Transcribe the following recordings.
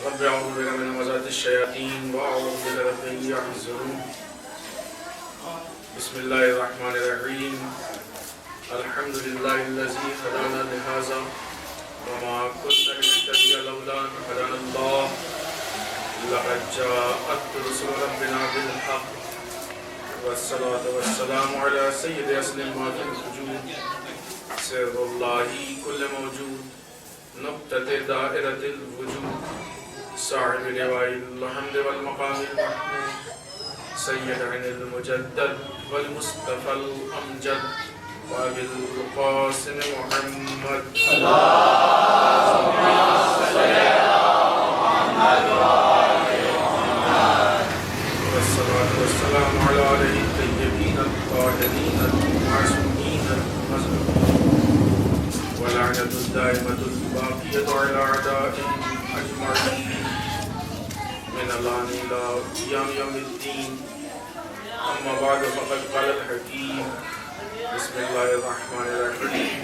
رب اعوذ بك من همزات الشياطين واعوذ بك رب ان يحضرون. بسم الله الرحمن الرحيم. الحمد لله الذي هدانا لهذا وما كنا لنهتدي لولا ان هدانا الله لقد جاءت رسل ربنا بالحق والصلاة والسلام على سيد أسلمات الوجود سر الله كل موجود نقطة دائرة الوجود صاحب لواء الحمد والمقام المحمود سيد عن المجدد والمصطفى الأمجد وأبي القاسم محمد اللهم صل على محمد والصلاة والسلام على آله الطيبين الطاهرين المعصومين المظلومين ولعنة الدائمة الباقية على أعدائهم أجمعين من الآن إلى يوم الدين. أما بعد فقد قال الحكيم بسم الله الرحمن الرحيم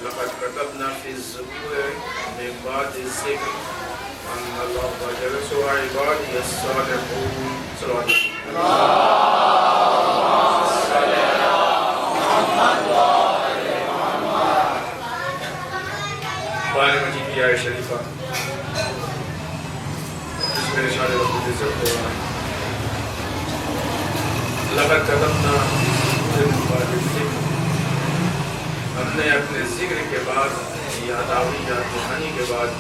لقد كتبنا في الزبور من بعد الذكر أن الله يرث عباده الصالحون. صلوات اللهم صل على محمد وآل محمد. قرآن مجید کی آیت شریفہ جس میں ارشاد رب العزت ہو رہا ہے لقد كتبنا من بعد الذکر. ہم نے اپنے ذکر کے بعد یا دعوی یا روحانی کے بعد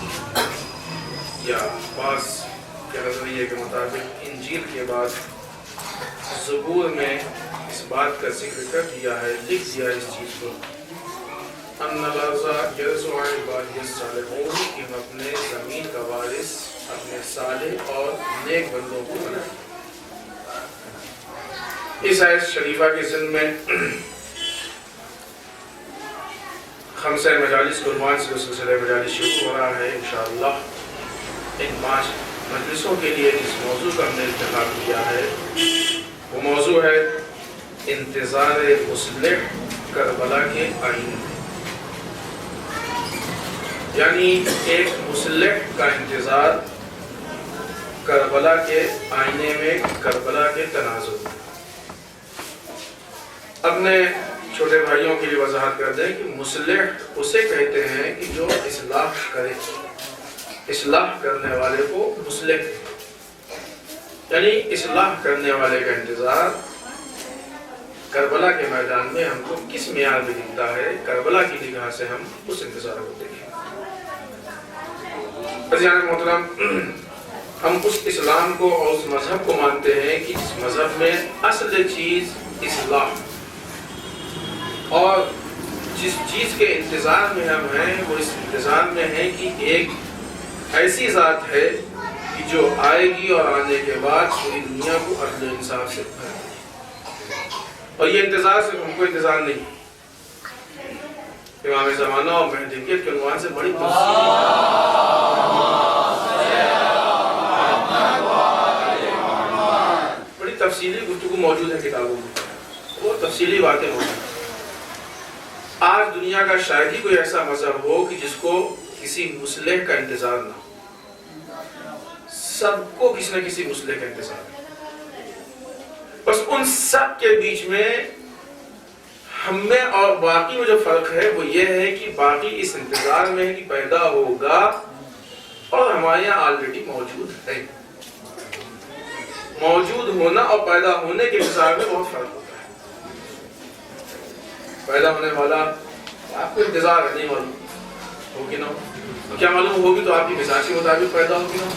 یا عباس کے نظریے کے مطابق انجیل کے بعد زبور میں اس بات کا ذکر کر دیا ہے، لکھ دیا اس چیز کو ان الارض یرث عبادی الصالحون کہ ہم اپنے زمین کا وارث اپنے صالح اور نیک بندوں کو بنائیں. اس آیت شریفہ کے ضمن میں خمسہ مجالس قربان سے سلسلہ مجالس شروع ہو رہا ہے انشاءاللہ. ان 5 مجلسوں کے لیے جس موضوع کا ہم نے انتخاب کیا ہے وہ موضوع ہے انتظار مصلح کربلا کے آئینے. یعنی ایک مصلح کا انتظار کربلا کے آئینے میں کربلا کے تناظر. اپنے چھوٹے بھائیوں کے لیے وضاحت کر دیں کہ مصلح اسے کہتے ہیں کہ جو اصلاح کرے، اصلاح کرنے والے کو مصلح. یعنی اصلاح کرنے والے کا انتظار کربلا کے میدان میں ہم کو کس معیار میں دکھتا ہے، کربلا کی نگاہ سے ہم اس انتظار کو دیکھیں. عزیزان محترم، ہم اس اسلام کو اور اس مذہب کو مانتے ہیں کہ اس مذہب میں اصل چیز اصلاح، اور جس چیز کے انتظار میں ہم ہیں وہ اس انتظار میں ہیں کہ ایک ایسی ذات ہے کہ جو آئے گی اور آنے کے بعد پوری دنیا کو عدل و انصاف سے بھر دے. اور یہ انتظار صرف ہم کو انتظار نہیں، امام زمانہ اور مہدیت کے عنوان سے بڑی تفصیلی گفتگو موجود ہے کتابوں میں، وہ تفصیلی باتیں موجود ہیں. آج دنیا کا شاید ہی کوئی ایسا مذہب ہو کہ جس کو کسی مصلح کا انتظار نہ ہو. سب کو کسی نہ کسی مصلح کا انتظار ہے. بس ان سب کے بیچ میں ہم میں اور باقی میں جو فرق ہے وہ یہ ہے کہ باقی اس انتظار میں ہے کہ پیدا ہوگا اور ہمارے یہاں آلریڈی موجود ہے. موجود ہونا اور پیدا ہونے کے انتظار میں بہت فرق ہوتا ہے. پیدا ہونے والا آپ کو انتظار ہے، نہیں معلوم ہوگی نہ ہو، کیا معلوم ہوگی تو آپ کی مزاج کے مطابق پیدا ہوگی نہ ہو.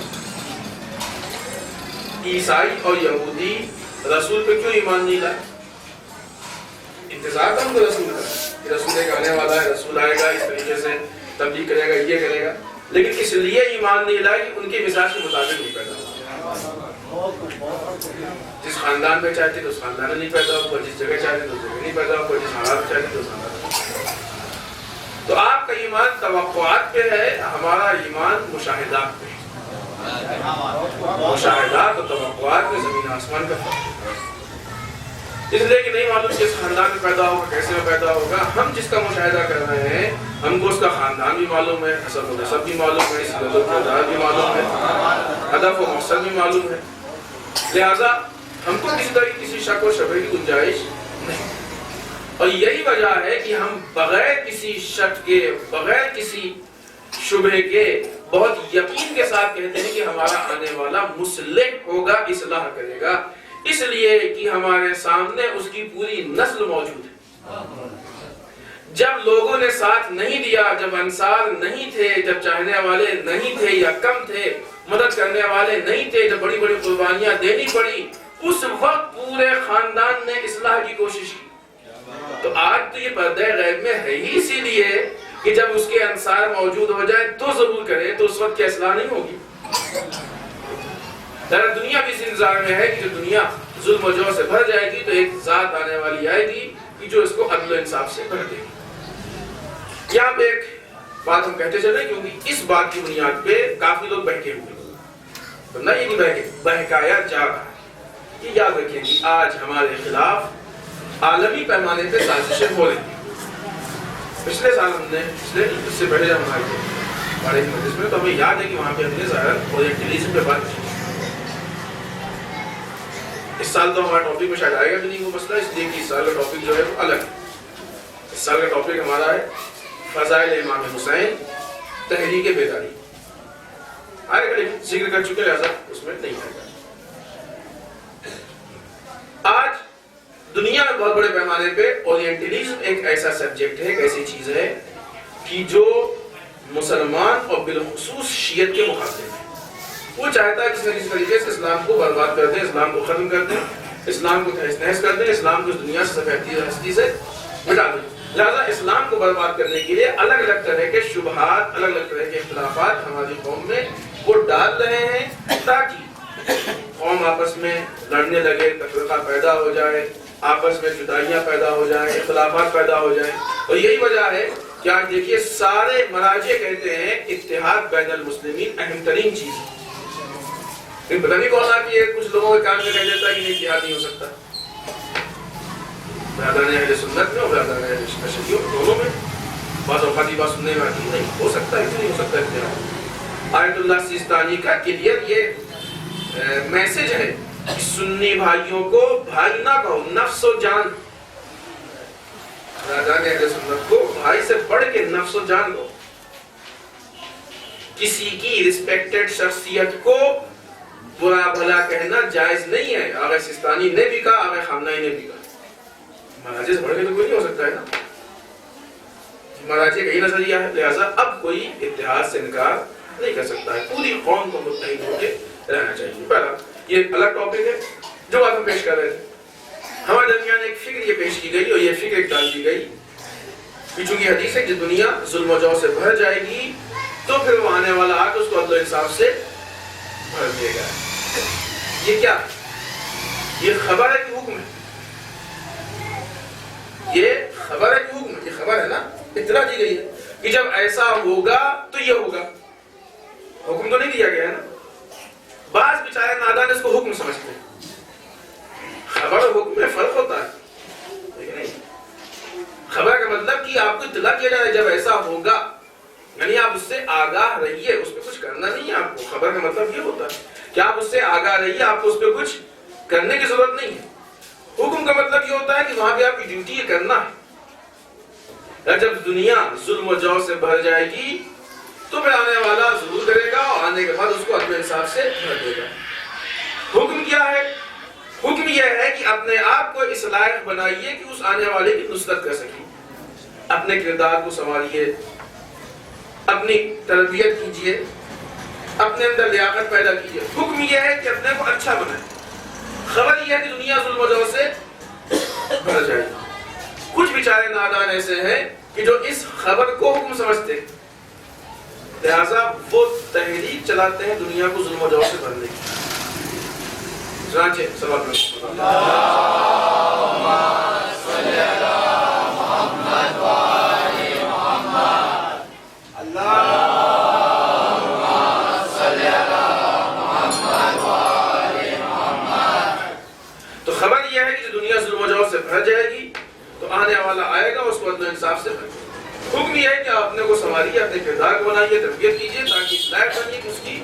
عیسائی اور یہودی رسول پہ کیوں ایمان نہیں لائے؟ انتظار تھا ان کو رسول کا کہ رسول ایک آنے والا ہے، رسول آئے گا، اس طریقے سے تبلیغ کرے گا، یہ کرے گا. لیکن اس لیے ایمان نہیں لائے کہ ان کے مزاج کے مطابق نہیں پیدا ہوا. جس خاندان میں چاہتے تو اس خاندان میں نہیں پیدا ہوا، جس جگہ چاہتے تو اس جگہ نہیں پیدا ہوا، جس حالات چاہتے تو اس حالات میں. تو آپ کا ایمان توقعات پہ ہے، ہمارا ایمان مشاہدات پہ ہے. مشاہدات اور توقعات میں زمین آسمان کا فرق ہے. اس لیے کہ نہیں معلوم کس خاندان میں پیدا ہوگا، کیسے میں پیدا ہوگا. ہم جس کا مشاہدہ کر رہے ہیں ہم کو خاندان بھی معلوم ہے، حسب و نسب بھی معلوم ہے، سیرت و کردار بھی معلوم ہے، ہدف و مقصد بھی معلوم ہے، لہٰذا ہم کو کسی طرح کسی شک و شبہ کی گنجائش نہیں۔ اور یہی وجہ ہے کہ ہم بغیر کسی شک کے، بغیر کسی شبہ کے، بہت یقین کے ساتھ کہتے ہیں کہ ہمارا آنے والا مصلح ہوگا، اصلاح کرے گا، اس لیے کہ ہمارے سامنے اس کی پوری نسل موجود ہے۔ جب لوگوں نے ساتھ نہیں دیا، جب انصار نہیں تھے، جب چاہنے والے نہیں تھے یا کم تھے، مدد کرنے والے نہیں تھے، جب بڑی بڑی قربانیاں دینی پڑی، اس وقت پورے خاندان نے اصلاح کی کوشش کی۔ تو آج تو یہ پردہ غیب میں ہے ہی اسی لیے کہ جب اس کے انصار موجود ہو جائے تو ضرور کرے، تو اس وقت کی اصلاح نہیں ہوگی۔ دنیا بھی اس انتظار میں ہے کہ جو دنیا ظلم و جور سے بھر جائے گی تو ایک ذات آنے والی آئے گی کہ جو اس کو عدل و انصاف سے بھر دے گی۔ یہاں پہ ایک بات ہم کہتے چلیں، کیونکہ اس بات کی بنیاد پہ کافی لوگ بہکے ہوئے، تو نہ یہ کہ بہکایا جا رہا ہے، یہ یاد رکھیں کہ آج ہمارے خلاف عالمی پیمانے پہ سازشیں ہو رہی ہیں۔ پچھلے سال ہم نے اس سے پہلے جب ہمارے مجلس میں تو ہمیں یاد ہے کہ وہاں پہ ہم نے ظاہر اورینٹلزم پہ بات کی۔ اس سال تو ہمارا ٹاپک میں شاید آئے گا بھی نہیں وہ مسئلہ، اس لیے کہ اس سال کا ٹاپک جو ہے وہ الگ ہے۔ اس سال کا ٹاپک ہمارا ہے فضائل امام حسین، تحریک بیداری۔ آئے گا ذکر کر چکے، لہٰذا اس میں نہیں آئے گا۔ آج دنیا میں بہت بڑے پیمانے پہ اورینٹلزم ایک ایسا سبجیکٹ ہے، ایک ایسی چیز ہے کہ جو مسلمان اور بالخصوص شیعت کے مخاطب ہے۔ وہ چاہتا ہے کسی نہ کسی طریقے سے اسلام کو برباد کر دیں، اسلام کو ختم کر دیں، اسلام کو تہس نہس کر دیں، اسلام کو اس دنیا سے سفید ہستی سے مٹا دیں۔ لہٰذا اسلام کو برباد کرنے کے لیے الگ الگ طرح کے شبہات، الگ الگ طرح کے اختلافات ہماری قوم میں وہ ڈال رہے ہیں تاکہ قوم آپس میں لڑنے لگے، تفرقہ پیدا ہو جائے، آپس میں جدائیاں پیدا ہو جائیں، اختلافات پیدا ہو جائیں۔ اور یہی وجہ ہے کہ آج دیکھیے سارے مراجع کہتے ہیں اتحاد بین المسلمین اہم ترین چیز ہے۔ لیکن پتہ نہیں کون آتی ہے، کچھ لوگوں کے کان میں کہہ دیتا ہے کہ اتحاد نہیں ہو سکتا۔ برادران اہل سنت میں اور برادران اہل شیعہ دونوں میں بعض اوقات بات سننے میں آتی نہیں ہو سکتا، کیوں نہیں ہو سکتا اتحاد؟ آیت اللہ سیستانی کا کلیئر یہ میسج ہے کہ سنی بھائیوں کو بھائی نہ کہو، نفس و جان، برادران اہل سنت کو بھائی سے بڑھ کے نفس و جان کو، کسی کی رسپیکٹڈ شخصیت کو برا بھلا کہنا جائز نہیں ہے۔ آغا سیستانی نے بھی کہا، آغا خامنہئی نے بھی کہا۔ مراجع سے بڑھ کے تو کوئی نہیں ہو سکتا ہے نا، مراجع کا یہ نظریہ ہے، لہٰذا اب کوئی اتحاد سے انکار نہیں کر سکتا ہے، پوری قوم کو متحد ہو کے رہنا چاہیے۔ پہلا یہ الگ ٹاپک ہے جو بات ہم پیش کر رہے تھے۔ ہمارے درمیان ایک فکر یہ پیش کی گئی اور یہ فکر ایک ڈال دی گئی کہ چونکہ حدیث ہے کہ دنیا ظلم و جور سے بھر جائے گی تو پھر وہ آنے والا آج اس کو عدل و انصاف سے بھر دے گا۔ یہ کیا ہے؟ یہ خبر ہے کہ حکم ہے؟ یہ خبر ہے کہ حکم ہے؟ یہ خبر ہے نا، اطلاع دی گئی ہے کہ جب ایسا ہوگا تو یہ ہوگا۔ حکم تو نہیں دیا گیا ہے نا۔ بعض بیچارے نادان اس کو حکم سمجھتے ہیں۔ خبر اور حکم میں فرق ہوتا ہے۔ خبر کا مطلب کہ آپ کو اطلاع کیا جا رہا ہے جب ایسا ہوگا، یعنی آپ اس سے آگاہ رہیے، اس پہ کچھ کرنا نہیں ہے آپ کو۔ خبر کا مطلب یہ ہوتا ہے کہ آپ اس سے آگاہ رہیے، آپ کو اس پہ کچھ کرنے کی ضرورت نہیں ہے۔ حکم کا مطلب یہ ہوتا ہے کہ وہاں پہ آپ کی ڈیوٹی یہ کرنا ہے۔ جب دنیا ظلم و جور سے بھر جائے گی تو پھر آنے والا ضرور کرے گا اور آنے کے بعد اس کو عدل انصاف سے بھر دے گا۔ حکم کیا ہے؟ حکم یہ ہے کہ اپنے آپ کو اس لائق بنائیے کہ اس آنے والے کی نصرت کر سکیں۔ اپنے کردار کو سنواریے، اپنی تربیت کیجیے، اپنے اندر لیاقت پیدا کیجیے۔ حکم یہ ہے کہ اپنے کو اچھا بنائیں۔ خبر یہ ہے کہ دنیا ظلم و جور سے بھر جائے گی۔ کچھ بیچارے نادان ایسے ہیں کہ جو اس خبر کو حکم سمجھتے ہیں، لہذا وہ تحریک چلاتے ہیں دنیا کو ظلم و جور سے بھرنے کی۔ چنانچہ سوال کریں۔ اللہم صلی علی محمد و آل محمد، اللہم صلی علی محمد و آل محمد۔ تو خبر یہ ہے کہ دنیا ظلم و جور سے بھر جائے گی تو آنے والا آئے گا اس کو عدل و انصاف سے بھر۔ حکم یہ ہے کہ آپ اپنے کو سنبھالیے، اپنے کردار کو بنائیے، تربیت کیجیے تاکہ اس لائق بنیے کہ اس کی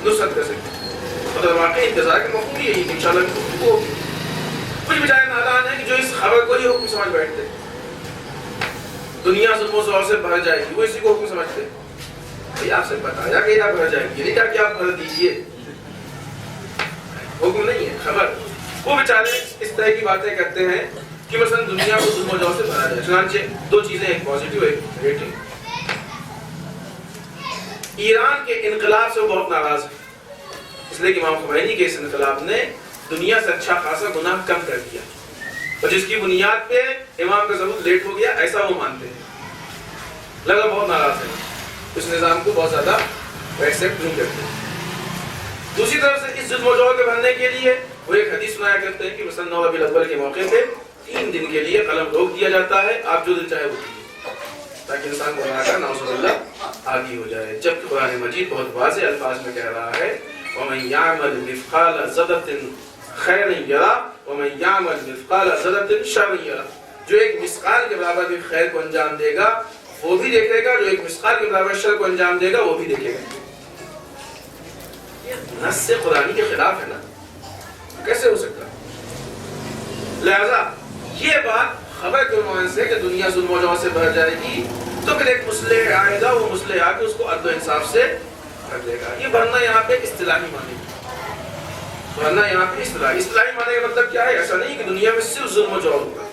نصرت کر سکے۔ مطلب واقعی انتظار کے مفہوم یہی کہ انشاءاللہ گفتگو ہوگی۔ کچھ بیچارے نادان ہیں کہ جو اس خبر کو ہی حکم سمجھ بیٹھتے، دنیا ظلم و زوال سے بھر جائے گی، وہ اسی کو حکم سمجھتے۔ بھئی آپ سے بتایا کہ آپ بھر جائے گی، نہیں کہا کہ آپ بھر دیجیے، حکم نہیں ہے، خبر۔ وہ بیچارے اس طرح کی باتیں کرتے ہیں کہ مثلا دنیا کو ظلم و زوال سے بھرا جائے۔ چنانچہ دو چیزیں، ایک پازیٹیو ایک نیگیٹو۔ ایران کے انقلاب سے وہ بہت ناراض ہے، اس لیے کہ امام خمینی کے اس انقلاب نے دنیا سے اچھا خاصا گناہ کم کر دیا، اور جس کی بنیاد پہ امام کا ضرور لیٹ ہو گیا ایسا وہ مانتے ہیں، لگا بہت ناراض ہے، اس نظام کو بہت زیادہ ایکسیپٹ نہیں کرتے۔ دوسری طرف سے اس ظلم و جور کے بھرنے کے لیے وہ ایک حدیث سنایا کرتے ہیں کہ مثلا 9 ربیع الاول کے موقع پہ 3 دن کے لیے قلم روک دیا جاتا ہے، آپ جو دل چاہے وہ کیجیے، تاکہ انسان کو بنا کر نعوذ باللہ آگی ہو جائے۔ جبکہ قرآن مجید بہت واضح الفاظ میں کہہ رہا ہے وَمَن يَعْمَلْ مِثْقَالَ ذَرَّةٍ خَيْرًا يَرَهُ وَمَن يَعْمَلْ مِثْقَالَ ذَرَّةٍ شَرًّا يَرَهُ۔ جو ایک مثقال کے برابر بھی خیر کو انجام دے گا وہ بھی دیکھے گا، جو ایک مثقال کے برابر شر کو انجام دے گا وہ بھی دیکھے گا۔ نص قرآنی کے خلاف ہے نا، کیسے ہو سکتا؟ لہذا یہ بات خبر کے عنوان سے کہ دنیا ظلم و جور سے بھر جائے گی تو پھر ایک مصلح آئے گا، وہ مصلح آ کے اس کو عدل و انصاف سے بھر دے گا۔ یہ بھرنا یہاں پہ اصطلاحی معنی ہے، بھرنا یہاں پہ اصطلاحی معنی کا مطلب کیا ہے؟ ایسا نہیں کہ دنیا میں صرف ظلم و جور ہوگا،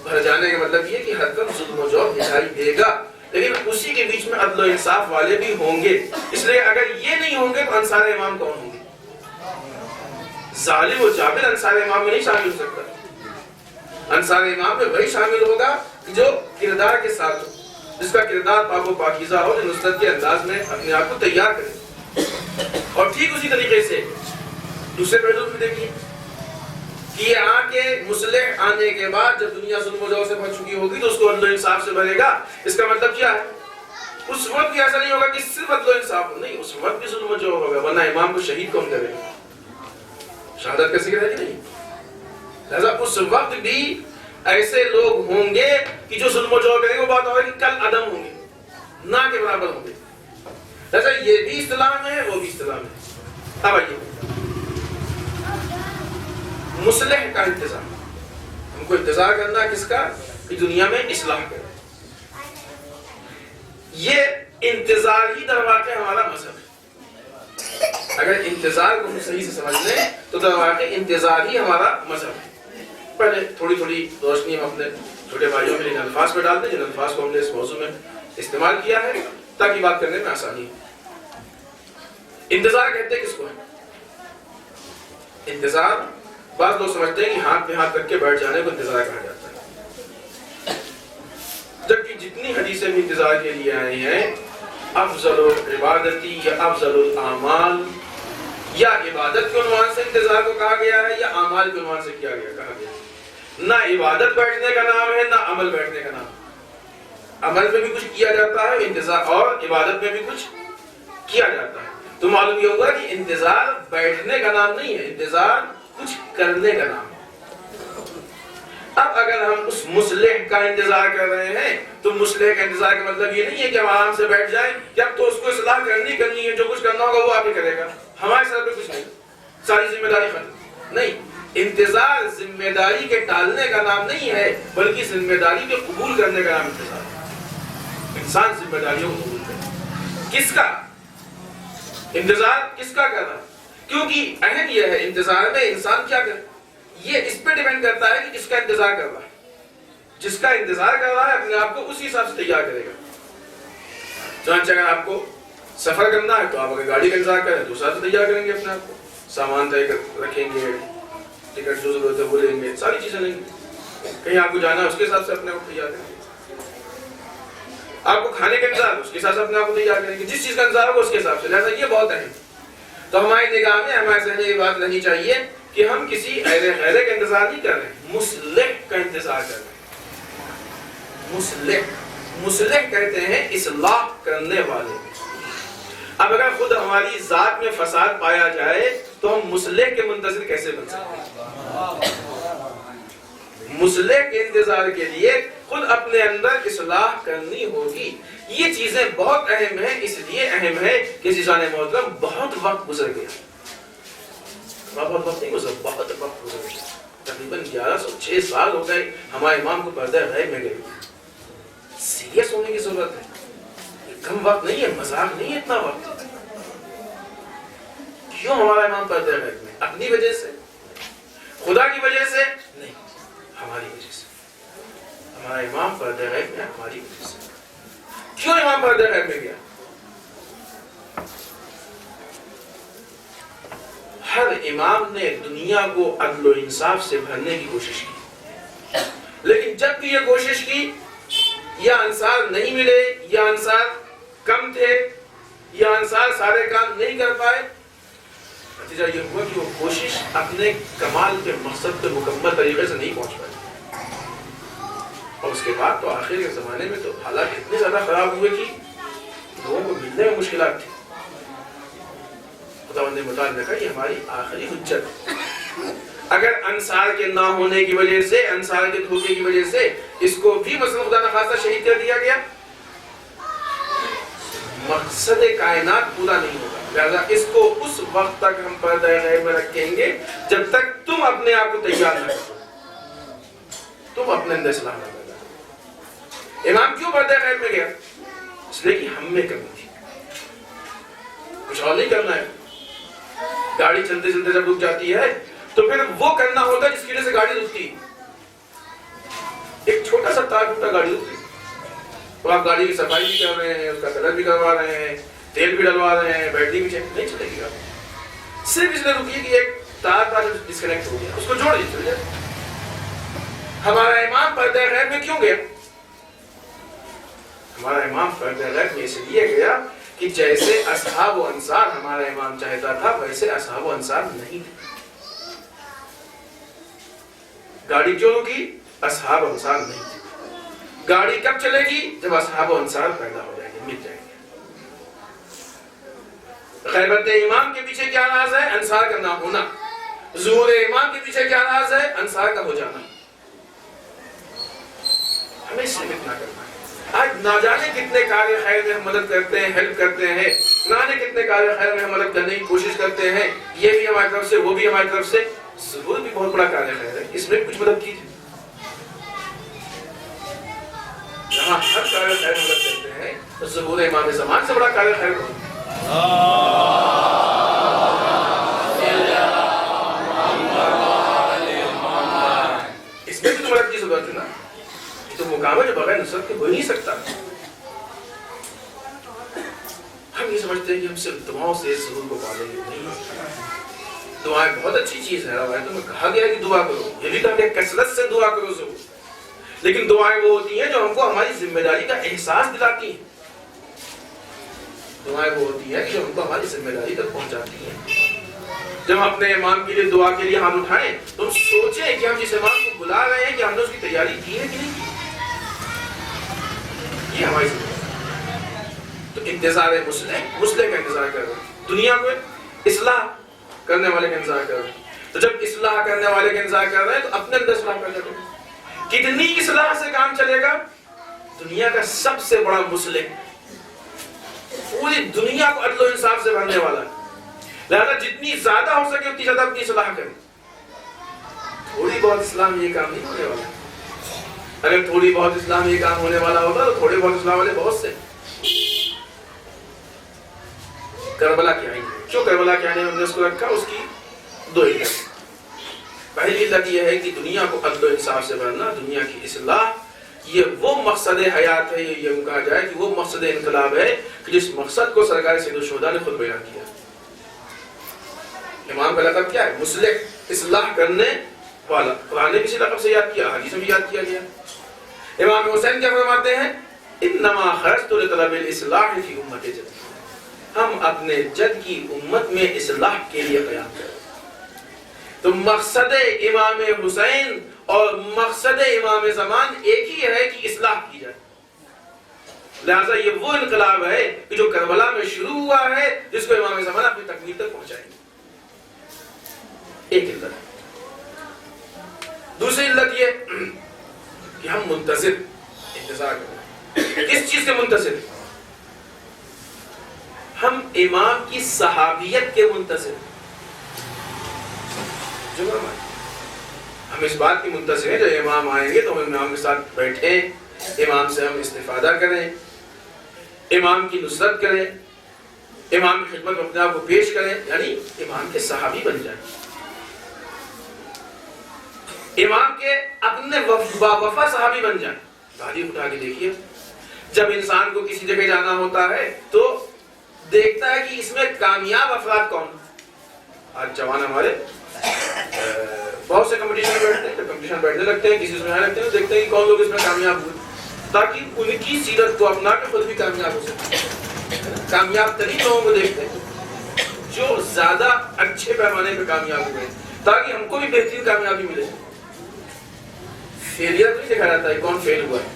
بھر جانے کا مطلب یہ کہ ہر طرف ظلم و جور دکھائی دے گا، لیکن اسی کے بیچ میں عدل و انصاف والے بھی ہوں گے۔ اس لیے اگر یہ نہیں ہوں گے تو انصار امام کون ہوں گے؟ ظالم و جابر انصار امام میں نہیں شامل ہو سکتا۔ انصار امام میں وہی شامل ہوگا جو کردار کے ساتھ ہو، جس کا کردار پاک و پاکیزہ ہو، جو نصرت کے انداز میں اپنے آپ کو تیار کرے۔ اور ٹھیک اسی طریقے سے دوسرے پہلو بھی دیکھیے کہ یہ آ کے مصلح آنے کے بعد جب دنیا ظلم و جور سے بھر چکی ہوگی تو اس کو عدل و انصاف سے بھرے گا۔ اس کا مطلب کیا ہے؟ اس وقت بھی ایسا نہیں ہوگا کہ صرف عدل و انصاف ہو، نہیں، اس وقت بھی ظلم و جور ہوگا، ورنہ امام کو شہید کون کرے گا؟ شہادت کا ذکر ہے کہ نہیں؟ لہذا اس وقت بھی ایسے لوگ ہوں گے کہ جو ظلم و جور کریں گے، وہ بات ہوگی کہ کل عدم ہوں گے، نہ کے برابر ہوں گے۔ لہذا یہ بھی اسلام ہے، وہ بھی اسلام ہے۔ اب آئیے مصلح کا انتظار، ہم کو انتظار کرنا کس کا؟ کہ دنیا میں اصلاح کرے۔ یہ انتظار ہی در واقع ہمارا مذہب ہے۔ اگر انتظار کو ہم صحیح سے سمجھ لیں تو در واقع انتظار ہی ہمارا مذہب ہے۔ پہلے تھوڑی تھوڑی روشنی ہم اپنے چھوٹے بھائیوں کے لیے الفاظ پہ ڈال دیں، جن الفاظ کو ہم نے اس موضوع میں استعمال کیا ہے تاکہ بات کرنے میں آسانی ہو۔ انتظار کہتے کس کو ہے؟ انتظار بعض لوگ سمجھتے ہیں کہ ہاتھ پہ ہاتھ رکھ کے بیٹھ جانے کو انتظار کہا جاتا ہے، جبکہ جتنی حدیثیں بھی انتظار کے لیے آئی ہیں، افضل العبادتی یا افضل الاعمال، یا عبادت کے عنوان سے انتظار کو کہا گیا ہے یا اعمال کے عنوان سے کہا گیا۔ نہ عبادت بیٹھنے کا نام ہے، نہ عمل بیٹھنے کا نام ہے۔ عمل میں بھی کچھ کیا جاتا ہے انتظار، اور عبادت میں بھی کچھ کیا جاتا ہے۔ تو معلوم یہ ہوگا کہ انتظار بیٹھنے کا نام نہیں ہے، انتظار کچھ کرنے کا نام ہے۔ اب اگر ہم اس مصلح کا انتظار کر رہے ہیں تو مصلح کا انتظار کا مطلب یہ نہیں ہے کہ ہم آرام سے بیٹھ جائیں کہ اب تو اس کو اصلاح کرنی ہے، جو کچھ کرنا ہوگا وہ آپ ہی کرے گا، ہمارے سر پہ کچھ نہیں، ساری ذمہ داری ختم۔ نہیں، انتظار ذمہ داری کے ٹالنے کا نام نہیں ہے، بلکہ ذمہ داری کے قبول کرنے کا نام انتظار ہے۔ انسان ذمہ داریوں کو قبول کرے۔ کس کا انتظار؟ کس کا کرنا؟ کیونکہ اہم یہ ہے انتظار میں انسان کیا کرے، یہ اس پہ ڈیپینڈ کرتا ہے کہ کس کا انتظار کر رہا ہے۔ جس کا انتظار کر رہا ہے اپنے آپ کو اسی حساب سے تیار کرے گا۔ چنانچہ اگر آپ کو سفر کرنا ہے تو آپ اگر گاڑی کا انتظار کریں تو اس حساب سے تیار کریں گے اپنے آپ کو، سامان طے رکھیں گے، ٹکٹ جو ضرورت ہے وہ لیں گے، ساری چیزیں لیں گے۔ کہیں آپ کو جانا ہے اس کے حساب سے اپنے آپ کو تیار کریں گے۔ آپ کو کھانے کا انتظار ہے اس کے حساب سے اپنے آپ کو تیار کریں گے، جس چیز کا انتظار ہوگا اس کے حساب سے۔ لہٰذا یہ بہت اہم، تو ہماری نگاہ میں ہمارے ذہن میں یہ بات رہنی چاہیے کہ ہم کسی اہل خیرے کا انتظار نہیں کر رہے ہیں، مصلح کا انتظار کر رہے ہیں۔ مصلح کہتے ہیں اصلاح کرنے والے۔ اب اگر خود ہماری ذات میں فساد پایا جائے تو ہم مصلح کے منتظر کیسے بن سکتے ہیں؟ مصلح کے انتظار کے لیے خود اپنے اندر اصلاح کرنی ہوگی. یہ چیزیں بہت اہم ہیں، اس لیے اہم ہے کہ عزیزان محترم بہت وقت گزر گیا. بہت وقت نہیں گزر، بہت وقت گزر گیا. تقریباً 1106 سال ہو گئے ہمارے امام کو پردہ غیب میں گئے. سیریس ہونے کی ضرورت ہے. کم وقت نہیں ہے، مذاق نہیں ہے اتنا وقت. کیوں ہمارا امام پردہ غیب میں؟ اپنی وجہ سے، خدا کی وجہ سے نہیں، ہماری وجہ سے. ہمارا امام پردہ غیب میں ہماری وجہ سے. کیوں امام پردہ غیب میں گیا؟ ہر امام نے دنیا کو عدل و انصاف سے بھرنے کی کوشش کی، لیکن جب بھی یہ کوشش کی یا انصار نہیں ملے، یا انصار کم تھے، یا انصار سارے کام نہیں کر پائے، نتیجہ یہ ہوا کہ وہ کوشش اپنے کمال کے مقصد پہ مکمل طریقے سے نہیں پہنچ پائی. اور اس کے بعد تو آخر کے زمانے میں تو حالات اتنے زیادہ خراب ہوئے کہ لوگوں کو ملنے میں مشکلات تھی. خداوند متعال نے کہا یہ ہماری آخری حجت ہے. اگر انصار کے نہ ہونے کی وجہ سے، انصار کے دھوکے کی وجہ سے اس کو بھی مثلا خدا نخواستہ شہید کر دیا گیا، مقصد کائنات پورا نہیں ہوگا. لہذا اس کو اس وقت تک ہم پردہ غیب میں رکھیں گے جب تک تم اپنے آپ کو تیار نہ کرو، تم اپنے اندر اصلاح نہ کرو. امام کیوں پردہ غیب میں گیا؟ اس لیے کہ ہم میں کمی تھی. کچھ اور نہیں کرنا ہے. گاڑی چلتے چلتے جب رک جاتی ہے تو پھر وہ کرنا ہوتا ہے جس کی وجہ سے گاڑی رکتی. ایک چھوٹا سا تار ٹوٹا گاڑی رکتی، تو آپ گاڑی کی صفائی بھی کر رہے ہیں، اس کا کلر بھی کروا رہے ہیں، تیل بھی ڈلوا رہے ہیں، بیٹری بھی چیک نہیں چلے گی گاڑی. صرف اس لیے رکی کہ ایک تار تھا جو ڈسکنیکٹ ہو گیا، اس کو جوڑ دیجیے. ہمارا امام پردہ غیب میں کیوں گیا؟ ہمارا امام پردہ غیب میں اس لیے گیا کہ جیسے اصحاب و انصار ہمارا امام چاہتا تھا ویسے اصحاب و انصار نہیں تھے. گاڑی کیوں رکی؟ اصحاب و انصار نہیں تھے. گاڑی کب چلے گی؟ جب اصحاب و انصار پیدا ہو جائیں گے، مل جائیں گے. غیبت امام کے پیچھے کیا راز ہے؟ انصار کا نہ ہونا. ظہور امام کے پیچھے کیا راز ہے؟ انصار کا ہو جانا. ہمیں اس سے اتنا کرنا ہے. آج نہ جانے کتنے کار خیر میں ہم مدد کرتے ہیں، ہیلپ کرتے ہیں، نہ جانے کتنے کار خیر میں ہم مدد کرنے کی کوشش کرتے ہیں. یہ بھی ہماری طرف سے، وہ بھی ہماری طرف سے. ضرور بھی بہت بڑا کار خیر ہے، اس میں کچھ مدد کیجیے. جہاں ہر کار خیر مدد کرتے ہیں تو ظہور امام زمان سے بڑا کار خیر ہو. اس میں بھی تو مدد کی ضرورت ہے نا. تو مقام ہے جو بغیر نصرت کے ہو ہی نہیں سکتا. ہم یہ سمجھتے ہیں کہ ہم صرف دعاؤں سے ظہور کو پا لیں گے. نہیں، دعائیں بہت اچھی چیز ہے. روایتوں میں کہا گیا کہ دعا کرو، یہ بھی کہا گیا کثرت سے دعا کرو ضرور. لیکن دعائیں وہ ہوتی ہیں جو ہم کو ہماری ذمہ داری کا احساس دلاتی ہیں. دعائیں وہ ہوتی ہیں جو ہم کو ہماری ذمہ داری تک پہنچاتی ہیں. جب ہم اپنے امام کے لیے دعا کے لیے ہاتھ اٹھائیں تو ہم سوچیں کہ ہم جس امام کو بلا رہے ہیں کہ ہم نے اس کی تیاری کی ہے کہ نہیں کی. یہ ہماری ذمہ داری. تو انتظار مصلح کا انتظار کر رہے ہیں. دنیا کو اصلاح کرنے والے کا انتظار کر رہے ہیں. تو جب اصلاح کرنے والے کا انتظار کر رہے ہیں تو اپنے اندر اصلاح کر لیتے ہیں. کتنی اصلاح سے کام چلے گا؟ دنیا کا سب سے بڑا مصلح، پوری دنیا کو عدل و انصاف سے بھرنے والا ہے. لہذا جتنی زیادہ ہو سکے اتنی زیادہ اپنی اصلاح کریں. تھوڑی بہت اصلاح میں یہ کام نہیں ہونے والا. اگر تھوڑی بہت اصلاح میں یہ کام ہونے والا ہوتا تو تھوڑے بہت اصلاح والے بہت سے. کربلا کے آئین، کیوں کربلا کے آئین میں ہم نے اس کو رکھا؟ اس کی دو علت. پہلی علت یہ ہے کہ دنیا کو عدل و انصاف سے بھرنا، دنیا کی اصلاح. یہ وہ مقصد حیات ہے، یہ کہا جائے کہ وہ مقصد انقلاب ہے کہ جس مقصد کو سرکار سید الشہداء نے خود بیان کیا. امام کا لقب کیا ہے؟ مصلح، اصلاح کرنے والا. قرآن نے بھی اسی لقب سے یاد کیا، حدیث میں بھی یاد کیا گیا. امام حسین کیا فرماتے ہیں؟ انما خرجت لطلب الاصلاح فی امت جد. ہم اپنے جد کی امت میں اصلاح کے لیے قیام کریں. تو مقصد امام حسین اور مقصد امام زمان ایک ہی ہے کہ اصلاح کی جائے. لہذا یہ وہ انقلاب ہے کہ جو کربلا میں شروع ہوا ہے، جس کو امام زمان اپنی تکمیل تک پہنچائیں گے. ایک علت. دوسری علت یہ کہ ہم منتظر انتظار کر رہے ہیں. کس چیز کے منتظر؟ ہم امام کی صحابیت کے منتظر. ہم اس بات کی منتظر ہیں جب امام آئیں گے تو ہم امام کے ساتھ بیٹھیں، امام سے ہم استفادہ کریں، امام کی نصرت کریں، امام کی خدمت میں اپنے آپ کو پیش کریں، یعنی امام کے صحابی بن جائیں، امام کے اپنے وفا صحابی بن جائیں. تاریخ اٹھا کے دیکھیے، جب انسان کو کسی جگہ جانا ہوتا ہے تو دیکھتا ہے کہ اس میں کامیاب افراد کون. آج جوان ہمارے بہت سے کمپٹیشن بیٹھتے ہیں، کمپٹیشن بیٹھنے لگتے ہیں، کسی میں لگتے ہیں، دیکھتے ہیں کہ کون لوگ اس میں کامیاب ہوئے تاکہ ان کی سیرت کو اپنا کے خود بھی کامیاب ہو سکے. کامیاب ترین لوگوں کو دیکھتے ہیں جو زیادہ اچھے پیمانے پہ کامیاب ہوئے تاکہ ہم کو بھی بہترین کامیابی ملے. فیلئر نہیں دیکھا جاتا ہے کون فیل ہوا ہے.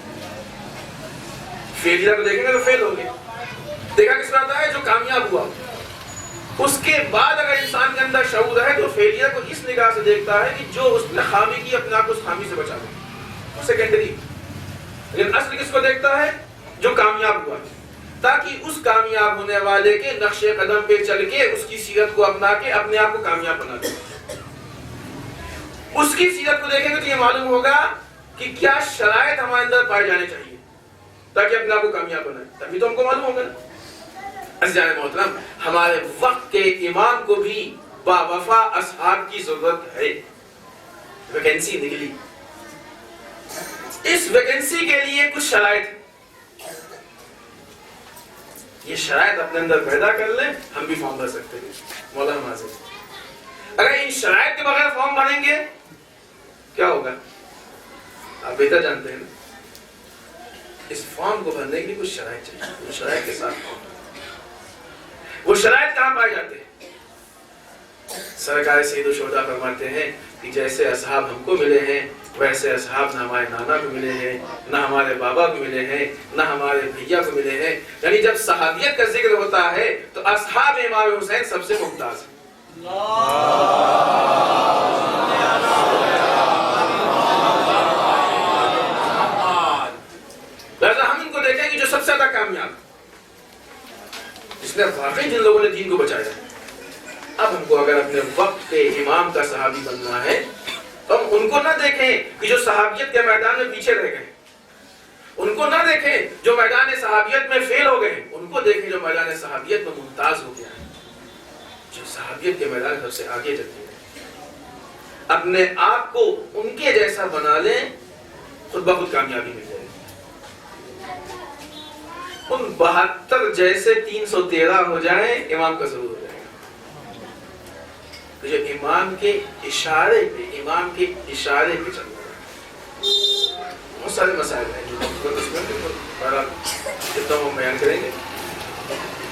فیلئر کو دیکھیں گے تو فیل ہو گئے. دیکھا کس میں آتا ہے جو کامیاب ہوا. اس کے بعد اگر انسان کے اندر شعور ہے تو فیلئر کو اس نگاہ سے دیکھتا ہے کہ جو اس نے خامی کی اپنے آپ کو اس خامی سے بچا دے. سیکنڈری. لیکن اصل کس کو دیکھتا ہے؟ جو کامیاب ہوا تاکہ اس کامیاب ہونے والے کے نقش قدم پہ چل کے اس کی سیرت کو اپنا کے اپنے آپ کو کامیاب بنا دے. اس کی سیرت کو دیکھیں گے تو یہ معلوم ہوگا کہ کیا شرائط ہمارے اندر پائے جانے چاہیے تاکہ اپنے آپ کو کامیاب بنائے. تبھی تو ہم کو معلوم ہوگا نا. عزیزان محترم، ہمارے وقت کے امام کو بھی باوفا اصحاب کی ضرورت ہے. ویکینسی نکلی. اس ویکینسی کے لیے کچھ شرائط، یہ شرائط اپنے اندر پیدا کر لیں ہم بھی فارم بھر سکتے ہیں. مولانا حاضر اگر ان شرائط کے بغیر فارم بھریں گے کیا ہوگا آپ بہتر جانتے ہیں نا. اس فارم کو بھرنے کے لیے کچھ شرائط چاہیے. وہ شرائط کے ساتھ فارم، وہ شرائط کہاں پائے جاتے ہیں؟ سرکار سید الشہداء فرماتے ہیں کہ جیسے اصحاب ہم کو ملے ہیں ویسے اصحاب نہ ہمارے نانا کو ملے ہیں، نہ ہمارے بابا کو ملے ہیں، نہ ہمارے بھیا کو ملے ہیں. یعنی جب صحابیت کا ذکر ہوتا ہے تو اصحاب امام حسین سب سے ممتاز ہیں. لہذا ہم ان کو دیکھیں کہ جو سب سے زیادہ کامیاب، جس نے واقعی جن لوگوں نے دین کو بچایا. اب ہم کو اگر اپنے وقت کے امام کا صحابی بننا ہے تو ہم ان کو نہ دیکھیں کہ جو صحابیت کے میدان میں پیچھے رہ گئے، ان کو نہ دیکھیں جو میدان صحابیت میں فیل ہو گئے، ان کو دیکھیں جو میدان صحابیت میں ممتاز ہو گیا ہے، جو صحابیت کے میدان سب سے آگے چلتے ہیں. اپنے آپ کو ان کے جیسا بنا لیں، خود بخود کامیابی مل جائے. ان 72 جیسے 313 ہو جائیں امام کا ضرور ہو جائے گا. جو امام کے اشارے پہ چل رہا ہے. بہت سارے مسائل ہیں جو جتنا وہ بیان کریں گے.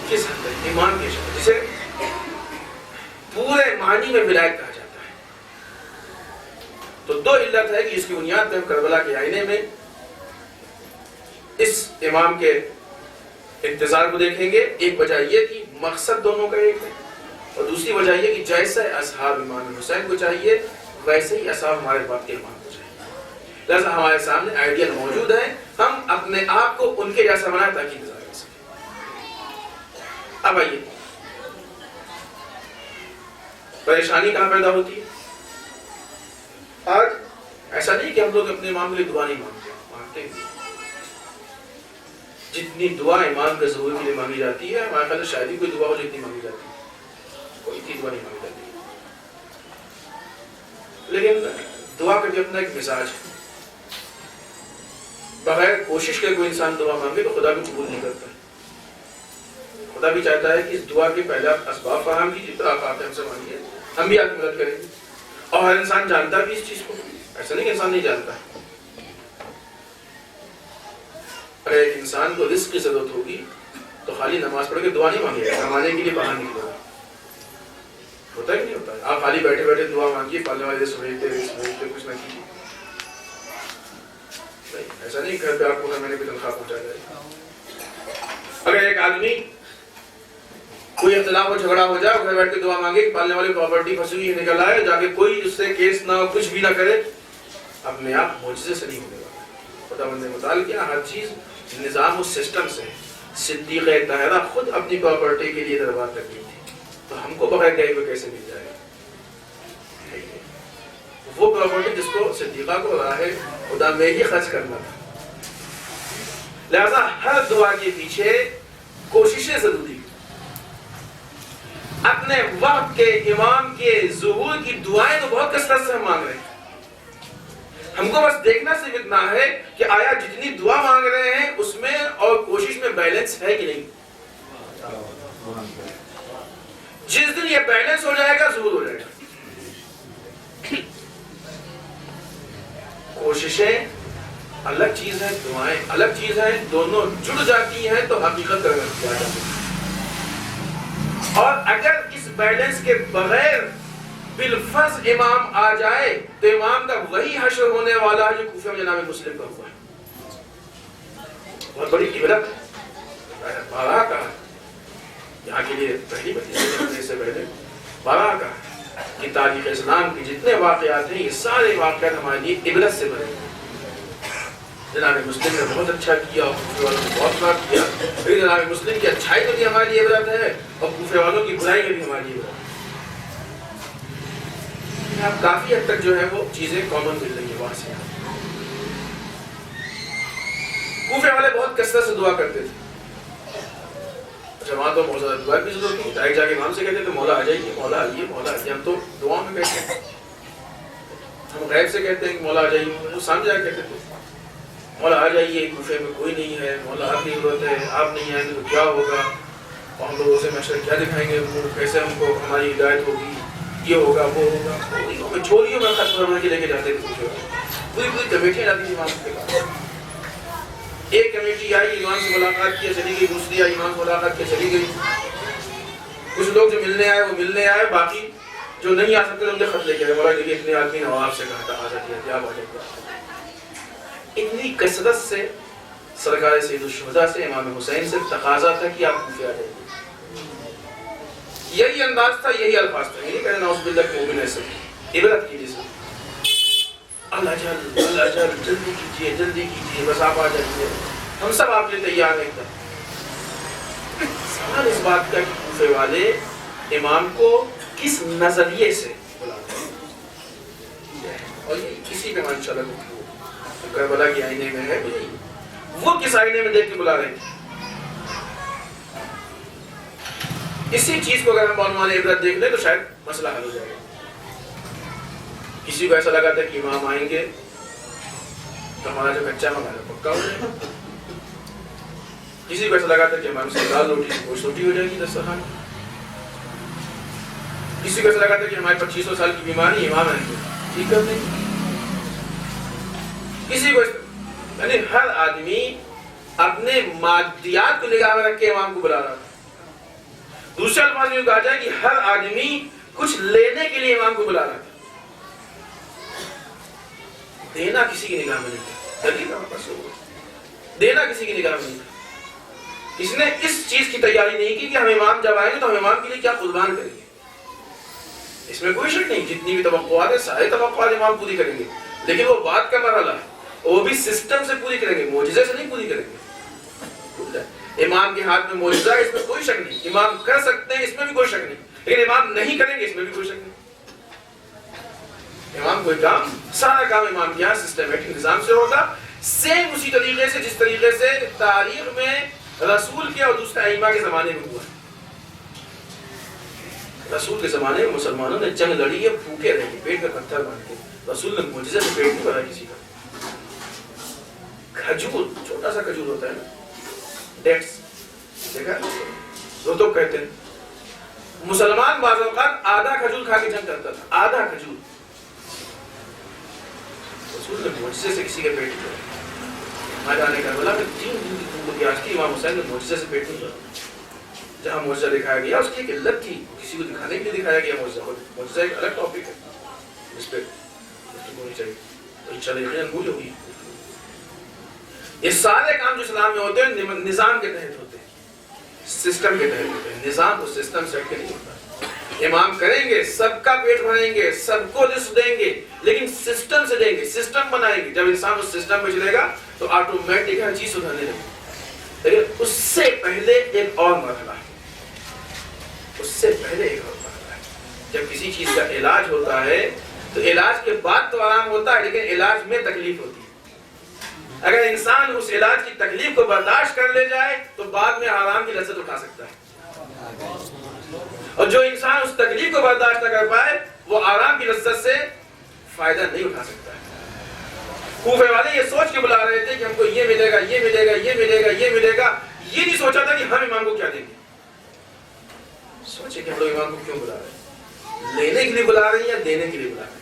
کس حد تک امام کے اشارے، جسے پورے معنی میں ولایت کہا جاتا ہے. تو دو علت ہے کہ اس کی بنیاد پہ ہم کربلا کے آئینے میں اس امام کے انتظار کو دیکھیں گے. ایک وجہ یہ کہ مقصد دونوں کا ایک ہے، اور دوسری وجہ یہ کہ جیسے اصحاب امام حسین کو چاہیے ویسے ہی اصحاب ہمارے باپ کے امام کو چاہیے. لہذا ہمارے سامنے آئیڈیل موجود ہے، ہم اپنے آپ کو ان کے جیسا بنائیں تاکہ انتظار کر سکیں. اب آئیے، پریشانی کہاں پیدا ہوتی ہے؟ آج ایسا نہیں کہ ہم لوگ اپنے امام کے لیے دعا نہیں مانگتے ہیں. جتنی دعا امام کے ظہور کے لیے مانگی جاتی ہے، ہمارے خیال شاید ہی کوئی دعا ہو جتنی مانگی جاتی ہے. کوئی اتنی دعا نہیں مانگی جاتی. لیکن دعا کا بھی اپنا ایک مزاج ہے. بغیر کوشش کے کوئی انسان دعا مانگے تو خدا بھی قبول نہیں کرتا. خدا بھی چاہتا ہے کہ اس دعا کے پہلے اسباب فراہم کیجیے، جتنا آپ ہم سے مانگیے ہم بھی آپ کی مدد کریں گے. اور ہر انسان جانتا بھی اس چیز کو، ایسا نہیں کہ انسان نہیں جانتا. اگر ایک انسان کو رزق کی ضرورت ہوگی تو خالی نماز پڑھ کے دعا نہیں مانگے گا، کمانے کے لیے باہر نکلے گا. ہوتا ہے کہ نہیں ہوتا ہے؟ آپ خالی بیٹھے بیٹھے دعا مانگیے، پالنے والے سمجھتے کچھ نہ کیجیے. ایسا نہیں گھر پہ آپ کو ہر مہینے کی تنخواہ پہنچا جائے. اگر ایک آدمی کوئی اختلاف اور جھگڑا ہو جائے، گھر بیٹھ کے دعا مانگے، پالنے والی پراپرٹی پھنسی ہوئی نکل آئے، جا کے کوئی اس سے کیس نہ ہو، کچھ بھی نہ کرے، اپنے آپ معجزے سے نہیں ہونے والا. خداوند نے مطالعہ کیا ہر چیز نظام و سسٹم سے. صدیقہ طاہرہ خود اپنی پراپرٹی کے لیے دربار تک گئی تھی, تو ہم کو بغیر گئے ہوئے کیسے مل جائے گا؟ وہ پراپرٹی جس کو صدیقہ کو راہ خدا میں ہی خرچ کرنا تھا. لہذا ہر دعا کے پیچھے کوششیں ضروری. اپنے وقت کے امام کے ظہور کی دعائیں تو بہت کثرت سے ہم مانگ رہے ہیں. ہم کو بس دیکھنا صرف اتنا ہے کہ آیا جتنی دعا مانگ رہے ہیں اس میں اور کوشش میں بیلنس ہے کہ نہیں. جس دن یہ بیلنس ہو جائے گا ظہور ہو جائے گا. کوششیں الگ چیز ہے, دعائیں الگ چیز ہے, دونوں جڑ جاتی ہیں تو حقیقت کا رنگ کیا جاتا ہے. اور اگر اس بیلنس کے بغیر بالفرض امام آ جائے تو امام کا وہی حشر ہونے والا ہے جو کوفہ میں جناب مسلم کا ہوا ہے. بہت بڑی عبرت ہے. بارہ کا یہاں کے لیے پہلی بات سے پہلے بارہ کا کہ تاریخ اسلام کے جتنے واقعات ہیں یہ سارے واقعات ہمارے لیے عبرت سے بنے. جناب مسلم نے بہت اچھا کیا اور کوفے والوں نے بہت خراب کیا. پھر جناب مسلم کی اچھائی میں بھی ہمارے لیے عبرت ہے اور کوفے والوں کی برائی میں بھی ہمارے لیے عبرت ہے. اب کافی حد تک جو ہے وہ چیزیں کامن مل رہی ہیں وہاں سے. کوفے والے بہت کثرت سے دعا کرتے تھے. اچھا وہاں تو بہت زیادہ دعا کی ضرورت تھی. ڈائریکٹ جا کے امام سے کہتے تھے مولا آ جائیے, مولا آئیے, مولا آئیے. ہم تو دعا میں کہتے ہیں, ہم غیب سے کہتے ہیں کہ مولا آ جائیے. وہ سامنے جا کے کہتے تھے مولا آ جائیے, کوفے میں کوئی نہیں ہے, مولا آپ کی ضرورت ہے, آپ نہیں آئیں گے تو کیا ہوگا, اور ہم لوگوں سے محشر کیا دکھائیں گے, وہ کیسے ہم کو ہماری ہدایت ہوگی, یہ ہوگا وہ ہوگا. چھوڑیوں میں خط بھر کے لے کے جاتے تھے. پوری پوری کمیٹیاں جاتی تھی امام کے پاس. ایک کمیٹی آئی امام سے ملاقات کیا چلی گئی, دوسری آئی امام سے ملاقات کیا چلی گئی. کچھ لوگ جو ملنے آئے وہ ملنے آئے, باقی جو نہیں آ سکتے ان کے خط لے کے آئے. مولا دیکھیے اتنے آدمی نے آپ سے کہا تھا آ جاتی ہے, آپ آ جائیے. اتنی کثرت سے سرکار سید الشہداء سے امام حسین سے تقاضا تھا کہ آپ کوفے آ جائیے. یہی انداز تھا, یہی الفاظ تھا. یہ کہنا نعوذ باللہ کہ مومن ایسے عبرت کیجیے سر. اللہ جل جلدی کیجیے, بس آپ آ جائیے, ہم سب آپ کے تیار ہیں. سوال اس بات کا کہ کوفے والے امام کو کس نظریے سے بلاتے ہیں, اور یہ کسی پہ انشاءاللہ کربلا کے آئینے میں ہے, وہ کس آئینے میں دیکھ کے بلا رہے ہیں. اسی چیز کو اگر ہم عنوان عبرت دیکھ لیں تو شاید مسئلہ حل ہو جائے گا. کسی کو ایسا لگا تھا کہ امام آئیں گے تو ہمارا جو کچا ہمارا پکا ہو جائے گا. کسی کو ایسا لگا تھا کہ ہمارے سے دال روٹی گوشت روٹی ہو جائے گی دسترخوان. کسی کو ایسا لگا تھا کہ ہماری 2500 سال کی بیماری امام آئیں گے ٹھیک کر دیں گے. کسی کو یعنی ہر آدمی اپنے مادیات کو نگاہ میں رکھ کے امام کو بلا رہا تھا. دوسرے الفاظ میں کہا جائے کہ ہر آدمی کچھ لینے کے لیے امام کو بلا رہا تھا. دینا کسی کی نگاہ میں نہیں تھا. دینا کسی کی نگاہ میں نہیں تھا. کسی نے اس چیز کی تیاری نہیں کی کہ ہم امام جب آئیں گے تو ہم امام کے لیے کیا قربان کریں گے. اس میں کوئی شک نہیں, جتنی بھی توقعات ہیں سارے توقعات امام پوری کریں گے, لیکن وہ بات کا مرحلہ ہے, وہ بھی سسٹم سے پوری کریں گے, معجزے سے نہیں پوری کریں گے. امام کے ہاتھ میں معجزہ ہے اس میں کوئی شک نہیں, امام کر سکتے ہیں اس میں بھی کوئی شک نہیں, لیکن امام نہیں کریں گے اس میں بھی کوئی شک نہیں. امام کوئی کام, سارا کام امام کے یہاں سسٹمیٹک نظام سے ہوگا, سیم اسی طریقے سے جس طریقے سے تاریخ میں رسول کے اور دوسرے ائمہ کے زمانے میں ہوا ہے. رسول کے زمانے میں مسلمانوں نے جنگ لڑی ہے, بھوکے رہے, پیٹ میں پتھر باندھ کے. رسول نے معجزے سے پیٹ نہیں بھرا کسی کا. کھجور, چھوٹا سا کھجور ہوتا ہے نا, ڈیٹس دیکھا وہ تو کہتے ہیں مسلمان بعض اوقات آدھا کھجور کھا کے جنگ کرتا تھا, آدھا کھجور. رسول نے معجزے سے کسی کے پیٹ میں میدان کربلا میں 3 دن کی دھوپ ہوتی. آج کی امام حسین نے معجزے سے پیٹ نہیں بھرا. جہاں معجزہ دکھایا گیا اس کی ایک علت تھی, کسی کو دکھانے کے لیے دکھایا گیا معجزہ. معجزہ ایک الگ ٹاپک ہے, اس پہ ہونی چاہیے انشاءاللہ یقیناً ہوئی ہوگی. یہ سارے کام جو اسلام میں ہوتے ہیں نظام کے تحت ہوتے ہیں, سسٹم کے تحت ہوتے ہیں. نظام کو سسٹم سے ہٹ کے نہیں ہوتا. امام کریں گے، سب کا پیٹ بھریں گے، سب کو رزق دیں گے، لیکن سسٹم سے دیں گے، سسٹم بنائیں گے. جب انسان اس سسٹم میں چلے گا تو آٹومیٹک ہر چیز سدھرنے لگے. لیکن اس سے پہلے ایک اور مرحلہ ہے، اس سے پہلے ایک اور مرحلہ ہے. جب کسی چیز کا علاج ہوتا ہے تو علاج کے بعد تو آرام ہوتا ہے، لیکن علاج میں تکلیف ہوتی ہے. اگر انسان اس علاج کی تکلیف کو برداشت کر لے جائے تو بعد میں آرام کی لذت اٹھا سکتا ہے. اور جو انسان اس تکلیف کو برداشت نہ کر پائے وہ آرام کی لذت سے فائدہ نہیں اٹھا سکتا ہے. کوفے والے یہ سوچ کے بلا رہے تھے کہ ہم کو یہ ملے گا، یہ ملے گا، یہ ملے گا، یہ ملے گا. یہ نہیں سوچا تھا کہ ہم امام کو کیا دیں گے. سوچے کہ ہم لوگ امام کو کیوں بلا رہے ہیں، لینے کے لیے بلا رہے ہیں یا دینے کے لیے بلا رہے ہیں.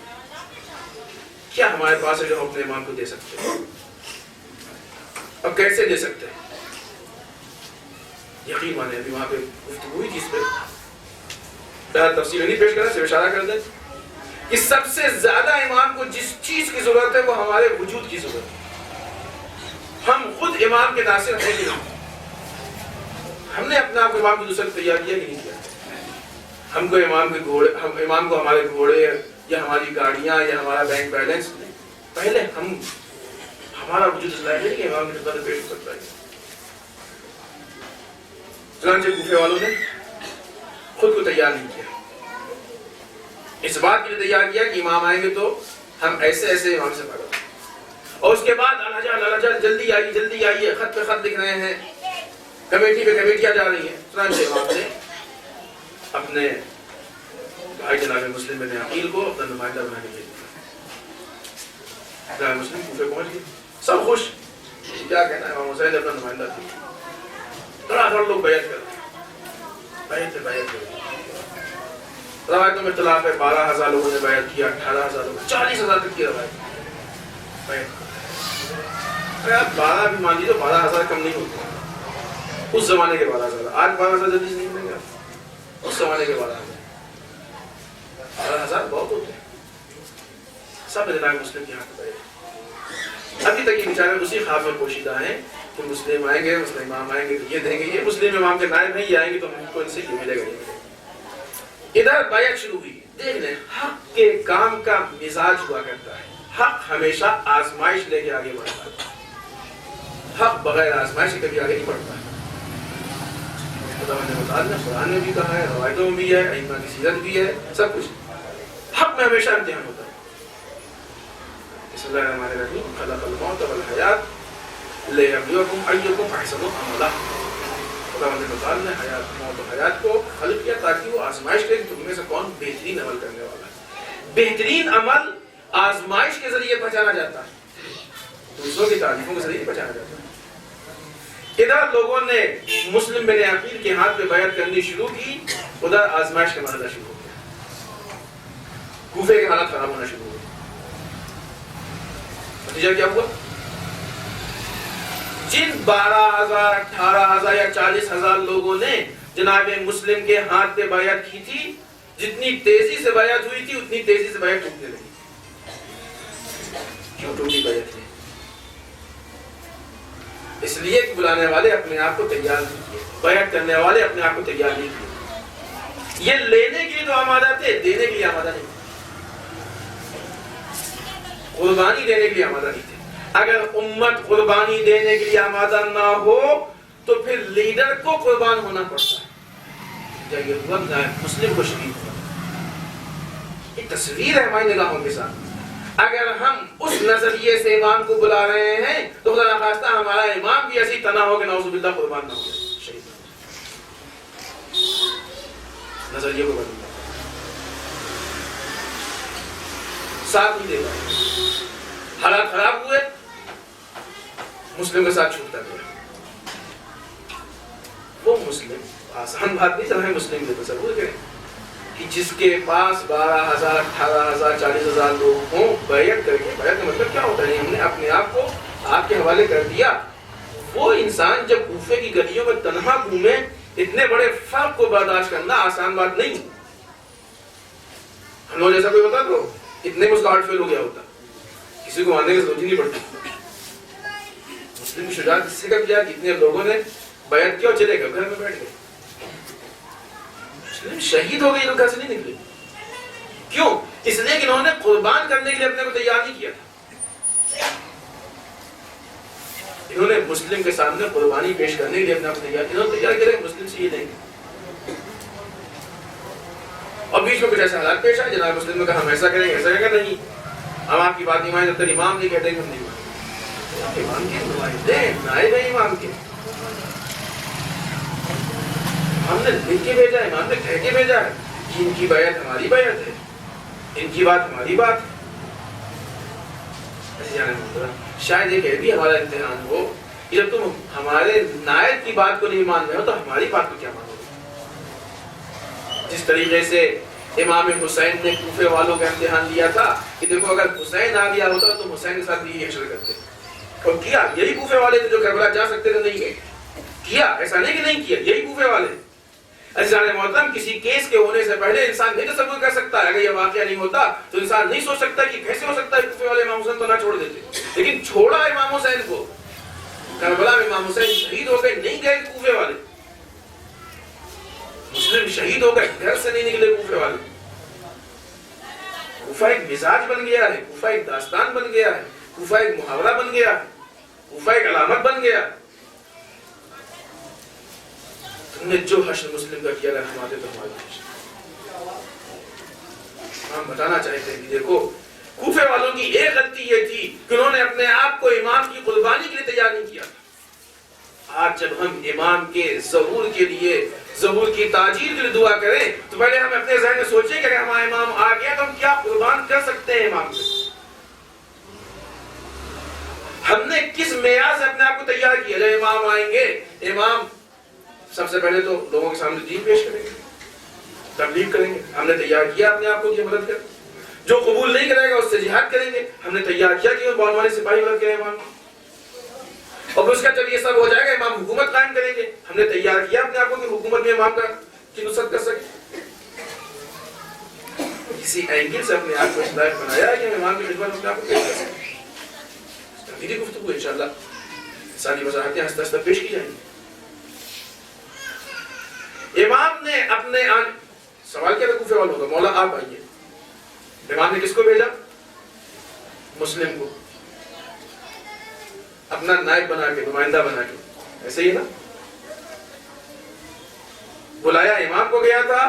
کیا ہمارے پاس ہے جو ہم اپنے امام کو دے سکتے ہیں، اور کیسے دے سکتے ہیں. یقین مانے ابھی وہاں پہ گفتگو ہوئی چیز پہ تفصیل نہیں پیش کرنا، صرف اشارہ کر دیں کہ سب سے زیادہ امام کو جس چیز کی ضرورت ہے وہ ہمارے وجود کی ضرورت ہے. ہم خود امام کے ناصر ہیں کہ نہیں؟ ہم نے اپنے آپ کو امام کی دوسرے تیار کیا کہ نہیں کیا؟ ہم کو امام کے گھوڑے، ہم امام کو ہمارے گھوڑے یا ہماری گاڑیاں یا ہمارا بینک بیلنس، پہلے ہمارا وجود اس لائق ہے کہ امام کی خدمت پیش ہو سکتا ہے. چنانچہ کوفے والوں نے خود کو تیار نہیں کیا، اس بات کے لیے تیار کیا کہ امام آئیں گے تو ہم ایسے ایسے امام سے پڑھو. اور اس کے بعد اللہ جلدی آئیے، جلدی آئیے، خط پہ خط لکھ رہے ہیں، کمیٹی پہ کمیٹیاں جا رہی ہیں. چنانچہ امام نے اپنے بھائی جناب مسلم بن عقیل کو اپنا نمائندہ بنا کے بھیج دیا. جناب مسلم کوفے پہنچ گئے، سب خوش. کیا کہنا ہے، امام حسین اپنا نمائندہ تھا. لوگ بیعت کرتے ہیں. روایتوں میں اختلاف ہے، 12,000 لوگوں نے بیعت کیا، 18,000 لوگ، 40,000 تک کی روایت. اگر آپ 12 بھی مان لیجیے تو 12,000 کم نہیں ہوتے اس زمانے کے 12,000. آج 12,000 جلدی سے نہیں ملیں گے، اس زمانے کے 12,000 بہت ہوتے ہیں. سب جناب مسلم کے ہاتھ بیعت. ابھی تک یہ بیچارے اسی خواب میں پوشیدہ ہیں کہ مسلم آئیں گے، مسلم امام آئیں گے تو یہ دیں گے، یہ مسلم امام کے نائب نہیں آئیں گے تو ہم کو ان سے یہ ملے گا. ادھر بیعت شروع ہوئی. دیکھ لیں حق کے کام کا مزاج ہوا کرتا ہے. حق ہمیشہ آزمائش لے کے آگے بڑھتا ہے. حق بغیر آزمائش سے کبھی آگے نہیں بڑھتا ہے. خدا نے قرآن میں بھی کہا ہے، روایتوں میں بھی ہے، ائمہ کی سیرت بھی ہے، سب کچھ. حق میں ہمیشہ امتحان ہوتا ہے. بسم اللہ الرحمن الرحیم. خلق الموت والحیات لیبلوکم ایکم احسن عملا. خدا نے حیات، موت و حیات کو خلق کیا تاکہ وہ آزمائش کرے کہ تم میں سے کون بہترین عمل کرنے والا ہے. بہترین عمل آزمائش کے ذریعے پہچانا جاتا ہے، دوسروں کی تعریفوں کے ذریعے پہچانا جاتا ہے. ادھر لوگوں نے مسلم بن عقیل کے ہاتھ پہ بیعت کرنی شروع کی، ادھر آزمائش کا مرحلہ شروع ہو گیا. کوفے کے حالات خراب ہونا شروع ہو گئے. نتیجہ کیا ہوا؟ جن 12,000 18,000 یا 40,000 لوگوں نے جناب مسلم کے ہاتھ پہ بیعت کی تھی، جتنی تیزی سے بیعت ہوئی تھی اتنی تیزی سے بیعت ٹوٹنے لگی. کیوں ٹوٹی بیعت؟ اس لیے کہ بلانے والے اپنے آپ کو تیار نہیں کیے، بیعت کرنے والے اپنے آپ کو تیار نہیں کیے. یہ لینے کے لیے تو آمادہ تھے، دینے کے لیے آمادہ نہیں، قربانی دینے کے لیے آمادہ نہیں تھے. اگر امت قربانی دینے کے لیے آمادہ نہ ہو تو پھر لیڈر کو قربان ہونا پڑتا ہے. یہ ہوا مسلم کو شہید ہوا. ایک تصویر ہے ہماری نگاہوں کے ساتھ. اگر ہم اس نظریے سے امام کو بلا رہے ہیں تو خدا نخواستہ ہمارا امام بھی ایسی تنا ہو کہ نعوذ باللہ قربان نہ ہو جائے، شہید نہ ہو جائے. نظریے کو بدلنا ساتھ نہیں دے پائے. حالات خراب ہوئے، مسلم کے ساتھ چھوٹتا گیا. وہ مسلم، آسان بات نہیں چل مسلم کے تصور کریں کہ جس کے پاس 12,000 18,000 40,000 لوگ ہوں، بیعت کر کے، بیعت کا مطلب کیا ہوتا ہے؟ ہم نے اپنے آپ کو آپ کے حوالے کر دیا. وہ انسان جب کوفے کی گلیوں میں تنہا گھومے، اتنے بڑے فرق کو برداشت کرنا آسان بات نہیں. ہم لوگ جیسا کوئی ہوتا تو اتنے میں اس کا ہارٹ فیل ہو گیا ہوتا، کسی کو ماننے کی ضرورت ہی نہیں پڑتی. مسلم کی شجاعت اس سے کب کیا؟ کتنے لوگوں نے بیعت کیا اور چلے گئے، گھر میں بیٹھ گئے. مسلم شہید ہو گئے، لوگ گھر سے نہیں نکلے. کیوں؟ اس لیے کہ انہوں نے قربان کرنے کے لیے اپنے کو تیار نہیں کیا تھا. انہوں نے مسلم کے سامنے قربانی پیش کرنے کے لیے اپنے آپ کو تیار کیا کہ مسلم سے یہ لیں گے. اور بیچ میں کچھ ایسے حالات پیش آئے، جناب مسلم نے کہا ہم ایسا کریں گے، ایسا کریں گے. نہیں، ہم آپ کی بات نہیں مانیں جب تک امام نہیں کہتے کہ ہم نہیں مانیں. امام کے نمائندے نائب ہیں امام کے، ہم نے لکھ کے بھیجا ہے، امام نے کہہ کے بھیجا ہے کہ ان کی بیعت ہماری بیعت ہے، ان کی بات ہماری بات ہے. شاید ایک بھی ہمارا امتحان ہو کہ جب تم ہمارے نائب کی بات کو نہیں مان رہے ہو تو ہماری بات کو کیا مانو گے. جس طریقے سے امام حسین نے کوفے والوں کا امتحان لیا تھا کہ دیکھو اگر حسین آ گیا ہوتا تو حسین کے ساتھ بھی حشر کرتے، اور کیا. یہی کوفے والے تھے جو کربلا جا سکتے تھے، نہیں گئے. کیا، ایسا نہیں کہ نہیں کیا، یہی کوفے والے. عزیزان محترم، کسی کیس کے ہونے سے پہلے انسان نہیں تصور کر سکتا ہے. اگر یہ واقعہ نہیں ہوتا تو انسان نہیں سوچ سکتا کہ کیسے ہو سکتا ہے کوفے والے امام حسین تو نہ چھوڑ دیتے. لیکن چھوڑا امام حسین کو. کربلا میں امام حسین شہید ہو گئے، نہیں گئے کوفے والے. مسلم شہید ہو گئے، گھر سے نہیں نکلے کوفے والے. کوفہ ایک مزاج بن گیا ہے، کوفہ ایک داستان بن گیا ہے، کوفہ ایک محاورہ بن گیا ہے، کوفہ ایک علامت بن گیا. تم نے جو حشر مسلم کا کیا اگر ہم آتے تو ہمارے حشر. ہم بتانا چاہتے ہیں کہ دیکھو کوفے والوں کی ایک غلطی یہ تھی کہ انہوں نے اپنے آپ کو امام کی قربانی کے لیے تیار نہیں کیا. آج جب ہم امام کے ظہور کے لیے، ظہور کی تاجیل کے لیے دعا کریں تو پہلے ہم اپنے ذہن میں سوچیں کہ اگر ہمارا امام آ گیا تو ہم کیا قربان کر سکتے ہیں امام سے. ہم نے کس معیار سے اپنے آپ کو تیار کیا. جب امام آئیں گے، امام سب سے پہلے تو لوگوں کے سامنے دین پیش کریں گے، تبلیغ کریں گے. ہم نے تیار کیا اپنے آپ کو کہ مدد کریں. جو قبول نہیں کرے گا اس سے جہاد کریں گے. ہم نے تیار کیا کہ وہ والے سپاہی مدد کریں امام. اور اس کا جب یہ سب ہو جائے گا امام حکومت قائم کریں گے. ہم نے تیار کیا اپنے آپ کو کہ حکومت میں امام کی نصرت کر سکے. کسی اینگل سے اپنے آپ کو اس لائق بنایا ہے کہ امام کی خدمت اپنے آپ کو پیش کر سکے. میری گفتگو انشاءاللہ ساری وضاحتیں آہستہ آہستہ پیش کی جائیں گی. امام نے اپنے سوال کیا تھا کوفے والوں کا، مولا آپ آئیے. امام نے کس کو بھیجا؟ مسلم کو، اپنا نائب بنا کے، نمائندہ بنا کے. ایسے ہی نا، بلایا امام کو گیا تھا،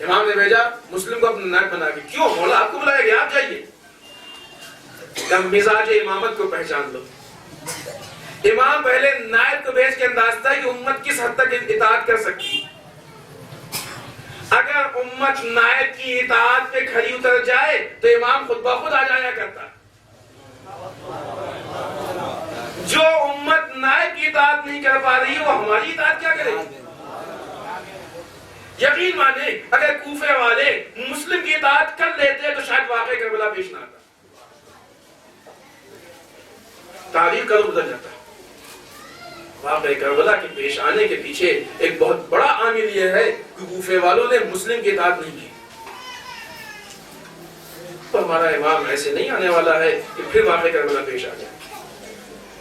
امام نے بھیجا مسلم کو اپنا نائب بنا کے. کیوں؟ مولا آپ کو بلایا گیا، آپ جائیے. مزاج امامت کو پہچان لو. امام پہلے نائب کو بھیج کے اندازہ ہے کہ امت کس حد تک اطاعت کر سکتی. اگر امت نائب کی اطاعت پہ کھڑی اتر جائے تو امام خود بخود آ جایا کرتا. جو امت نائب کی اطاعت نہیں کر پا رہی ہے وہ ہماری اطاعت کیا کرے گی؟ یقین مانے اگر کوفے والے مسلم کی اطاعت کر لیتے تو شاید واقعی کربلا پیش نہ آتا، تاریخ کا رخ بدل جاتا. واقعی کربلا کے پیش آنے کے پیچھے ایک بہت بڑا عامل یہ ہے کہ کوفے والوں نے مسلم کی اطاعت نہیں کی. تو ہمارا امام ایسے نہیں آنے والا ہے کہ پھر واقعی کربلا پیش آ جائے.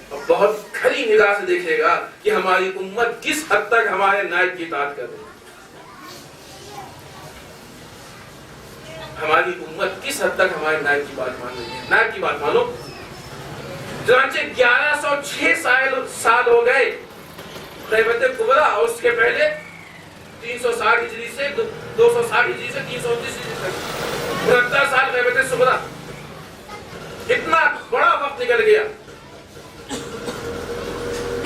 اور بہت کھری نگاہ سے دیکھے گا کہ ہماری امت کس حد تک ہمارے نائب کی اطاعت کر رہی ہے. ہماری امت کس حد تک ہمارے نائب کی بات مان رہی ہے. نائب کی بات مانو. چنانچہ 1106 سال ہو گئے غیبت کبریٰ، اور اس کے پہلے 360 ہجری سے 260 ہجری سے 329 ہجری تک 69 سال غیبت صغریٰ. اتنا بڑا وقت نکل گیا.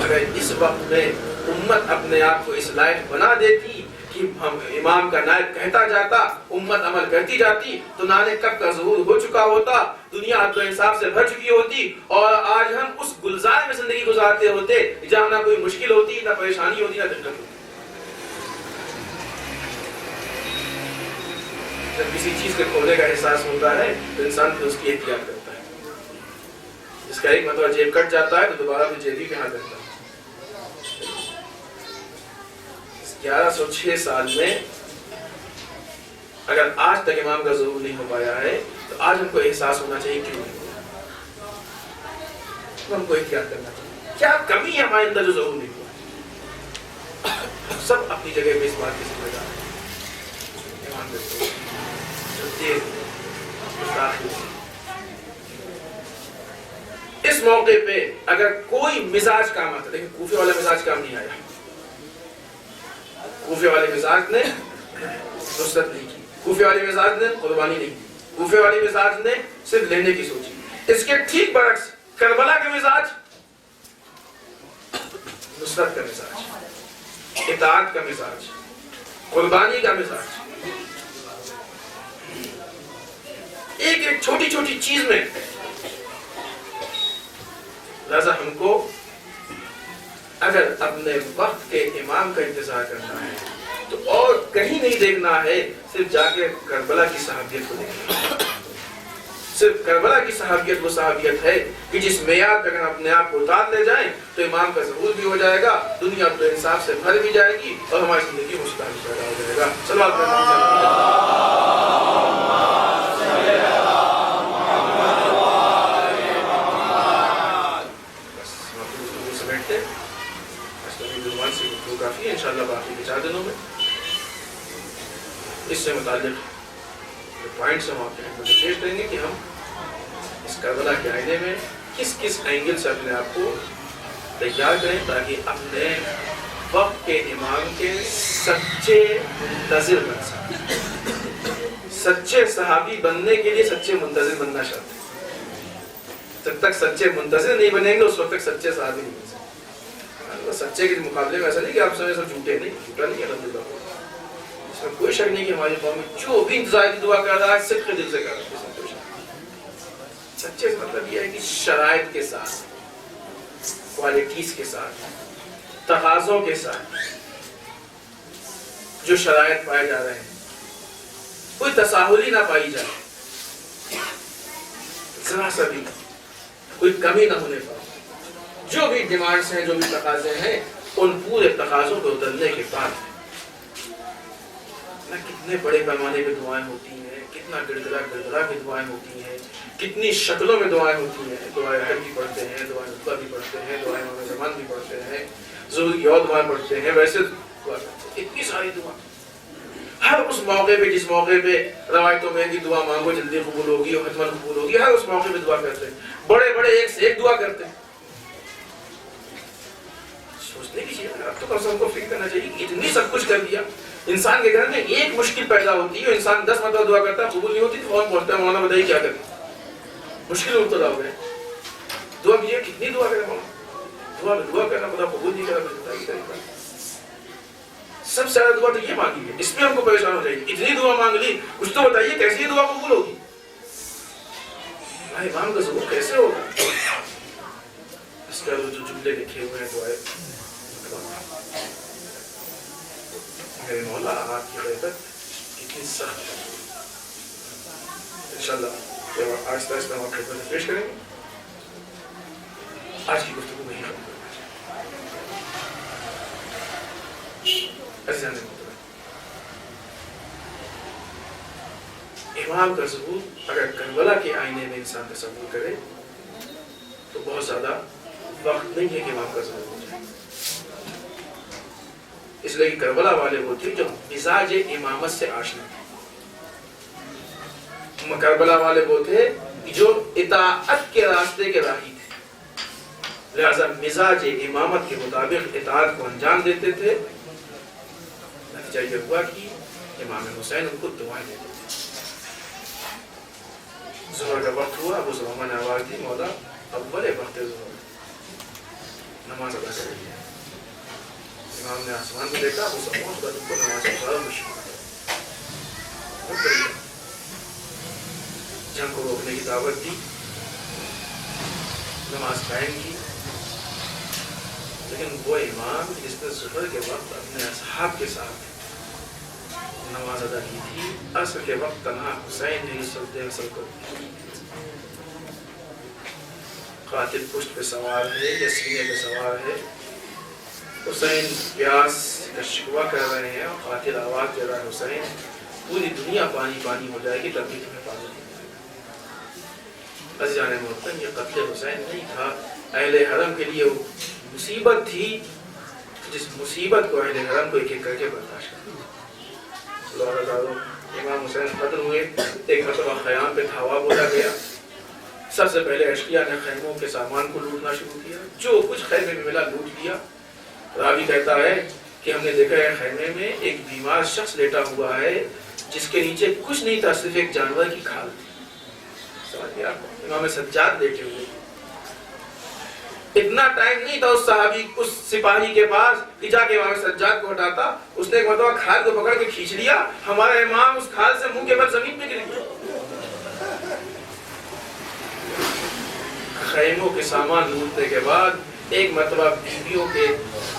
اگر اس وقت میں امت اپنے آپ کو اس لائق بنا دیتی کہ ہم امام کا نائب کہتا جاتا، امت عمل کرتی جاتی، تو نانے کب کا ظہور ہو چکا ہوتا، دنیا عدل و انصاف سے بھر چکی ہوتی، اور آج ہم اس گلزار میں زندگی گزارتے ہوتے جہاں نہ کوئی مشکل ہوتی، نہ پریشانی ہوتی، نہ دقت ہوتی. جب کسی چیز کے کھونے کا احساس ہوتا ہے تو انسان پھر اس کی احتیاط کرتا ہے. اس کا ایک مرتبہ جیب کٹ جاتا ہے تو دوبارہ پھر جیب ہی پہ ہاتھ رکھتا ہے. 1106 سال میں اگر آج تک امام کا ظہور نہیں ہو پایا ہے تو آج ہم کو احساس ہونا چاہیے کیوں نہیں ہوا. ہم کو احتیاط کرنا چاہیے. کیا کمی ہے ہمارے اندر جو ظہور نہیں ہوا؟ سب اپنی جگہ پہ اس بات کی ذمہ دار ہیں. سامان دیتے ہیں جو دیر داخل ہے۔ اس موقع پہ اگر کوئی مزاج کام آتا، لیکن کوفے والا مزاج کام نہیں آیا، کوفے والے مزاج نے نصرت نہیں کی، کوفے والے مزاج نے قربانی نہیں کی، کوفے والے مزاج نے صرف لینے کی سوچی۔ اس کے ٹھیک برعکس کربلا کا مزاج نصرت کا مزاج، اطاعت کا مزاج، قربانی کا مزاج۔ ایک ایک چھوٹی چھوٹی چیز میں لہذا ہم کو اگر اپنے وقت کے امام کا انتظار کرنا ہے تو اور کہیں نہیں دیکھنا ہے، صرف جا کے کربلا کی صحابیت کو دیکھنا ہے۔ صرف کربلا کی صحابیت وہ صحابیت ہے کہ جس معیار پہ اگر اپنے آپ کو اتار لے جائیں تو امام کا ظہور بھی ہو جائے گا، دنیا تو انصاف سے بھر بھی جائے گی اور ہماری زندگی میں مسکراہٹ بھی پیدا ہو جائے گا۔ صلوات کافی ہے، انشاءاللہ باقی کے 4 دنوں میں اس سے متعلق پوائنٹس ہم آپ کے خدمت میں پیش کریں گے کہ ہم اس کربلا کے آئینے میں کس کس اینگل سے اپنے آپ کو تیار کریں تاکہ اپنے وقت کے امام کے سچے منتظر بن سکیں۔ سچے صحابی بننے کے لیے سچے منتظر بننا شرط ہے۔ جب تک سچے منتظر نہیں بنیں گے اس وقت تک سچے صحابی نہیں بن سکتے۔ سچے کے مقابلے میں ایسا نہیں کہ آپ سمجھے سب جھوٹے، نہیں، جھوٹا نہیں ہے الحمدللہ، اس میں کوئی شک نہیں کہ ہماری قوم میں جو بھی انتظار کی دعا کر رہا ہے صدق کے دل سے کر رہا ہے، اس میں کوئی شک۔ سچے کا مطلب یہ ہے کہ شرائط کے ساتھ، کوالٹیز کے ساتھ، تقاضوں کے ساتھ جو شرائط پائے جا رہے ہیں کوئی تساہلی نہ پائی جائے، ذرا سا بھی کوئی کمی نہ ہونے پائے۔ جو بھی ڈیمانڈز ہیں، جو بھی تقاضے ہیں، ان پورے تقاضوں کو اترنے کے بعد نہ کتنے بڑے پیمانے پہ دعائیں ہوتی ہیں، کتنا گڑگڑا کے دعائیں ہوتی ہیں، کتنی شکلوں میں دعائیں ہوتی ہیں، دعائیں حج بھی پڑھتے ہیں، دعائیں عطا بھی پڑھتے ہیں، دعائیں امام زمان بھی پڑھتے ہیں، ظہور کی اور دعائیں پڑھتے ہیں، ویسے اتنی ساری دعائیں ہر اس موقع پہ جس موقع پہ روایتوں میں کہ دعا مانگو جلدی قبول ہوگی اور حتماً قبول ہوگی، ہر اس موقع پہ دعا کرتے ہیں، بڑے بڑے ایک سے ایک دعا کرتے ہیں۔ سوچنے کی چیز ہے، اب تو کم سے کم کو فکر کرنا چاہیے کہ اتنی سب کچھ کر دیا۔ انسان کے گھر میں ایک مشکل پیدا ہوتی ہے، انسان 10 مرتبہ دعا کرتا ہے، قبول نہیں ہوتی تو فوراً پہنچتا ہے، مولانا بتائیے کیا کریں، مشکل مبتلا ہو گئے، دعا کیجیے، کتنی دعا کریں مولانا، دعا کرنا خدا قبول نہیں کرا، بتائیے طریقہ۔ سب سے زیادہ دعا تو یہ مانگی ہے، اس میں ہم کو پریشان ہو جائے گی، اتنی دعا مانگ لی، کچھ تو بتائیے کیسی دعا قبول ہوگی، بھائی امام کا ظہور کیسے ہوگا؟ اس کا جو جملے لکھے ہوئے ہیں دعائیں، میرے مولا آپ کی غیبت کتنی سخت ہے۔ انشاءاللہ آہستہ آہستہ ہم آپ خدمت میں پیش کریں گے۔ آج کی گفتگو میں ہی ختم کرنا چاہیے۔ امام کا ظہور اگر کربلا کے آئینے میں انسان تصور کرے تو بہت زیادہ وقت نہیں ہے کہ امام کا ظہور ہو جائے، اس لیے کہ کربلا والے وہ تھے جو مزاج امامت سے آشنا تھے، کربلا والے وہ تھے جو اطاعت کے راستے کے راہی تھے، لہذا مزاج امامت کے مطابق اطاعت کو انجام دیتے تھے۔ نتیجہ یہ ہوا کہ امام حسین ان کو دعائیں دیتے تھے۔ ظہر کا وقت ہوا، ابو سلمہ نے آواز دی، مولا اول وقت ظہر نماز ادا کر رہی ہے۔ امام نے آسمان میں دیکھا، ابو سلمہ خدا تم کو نماز پڑھا مشکل ہے، جنگ کو روکنے کی دعوت دی، نماز قائم کی، لیکن وہ امام جس نے ظہر کے وقت اپنے اصحاب کے ساتھ نماز ادا کی تھی، عصر کے وقت تنہا حسین نے سجدے اصل کو قاتل پشت پہ سوار ہے یا سینے پہ سوار ہے، حسین پیاس کا شکوہ کر رہے ہیں اور قاتل آواز دے رہا ہے، حسین پوری دنیا پانی پانی ہو جائے گی تب بھی تمہیں پانی نہیں ملے گا۔ عزیزان محترم، یہ قتل حسین نہیں تھا، اہل حرم کے لیے مصیبت تھی، جس مصیبت کو اہل حرم کو ایک ایک کر کے برداشت کرنا۔ اللہ تعالیٰ امام حسین قتل ہوئے. ایک مرتبہ خیام پہ دھاوا بولا گیا. سب سے پہلے اشقیاء نے خیموں کے سامان کو لوٹنا شروع کیا. جو کچھ خیمے میں ملا لوٹ لیا. راوی کہتا ہے کہ ہم نے دیکھا ہے خیمے میں ایک بیمار شخص لیٹا ہوا ہے جس کے نیچے کچھ نہیں تھا, صرف ایک جانور کی کھال تھی. سمجھ گیا؟ امام سجاد لیٹے ہوئے. اتنا ٹائم نہیں تھا اس صحابی اس سپاہی کے پاس کہ جا کے امام سجاد کو ہٹاتا. اس نے ایک مرتبہ کھال کو پکڑ کے کھینچ لیا. ہمارا امام اس کھال سے منہ کے بل زمین پہ گر گیا. خیموں کے سامان لوٹنے کے بعد ایک مرتبہ بیویوں کے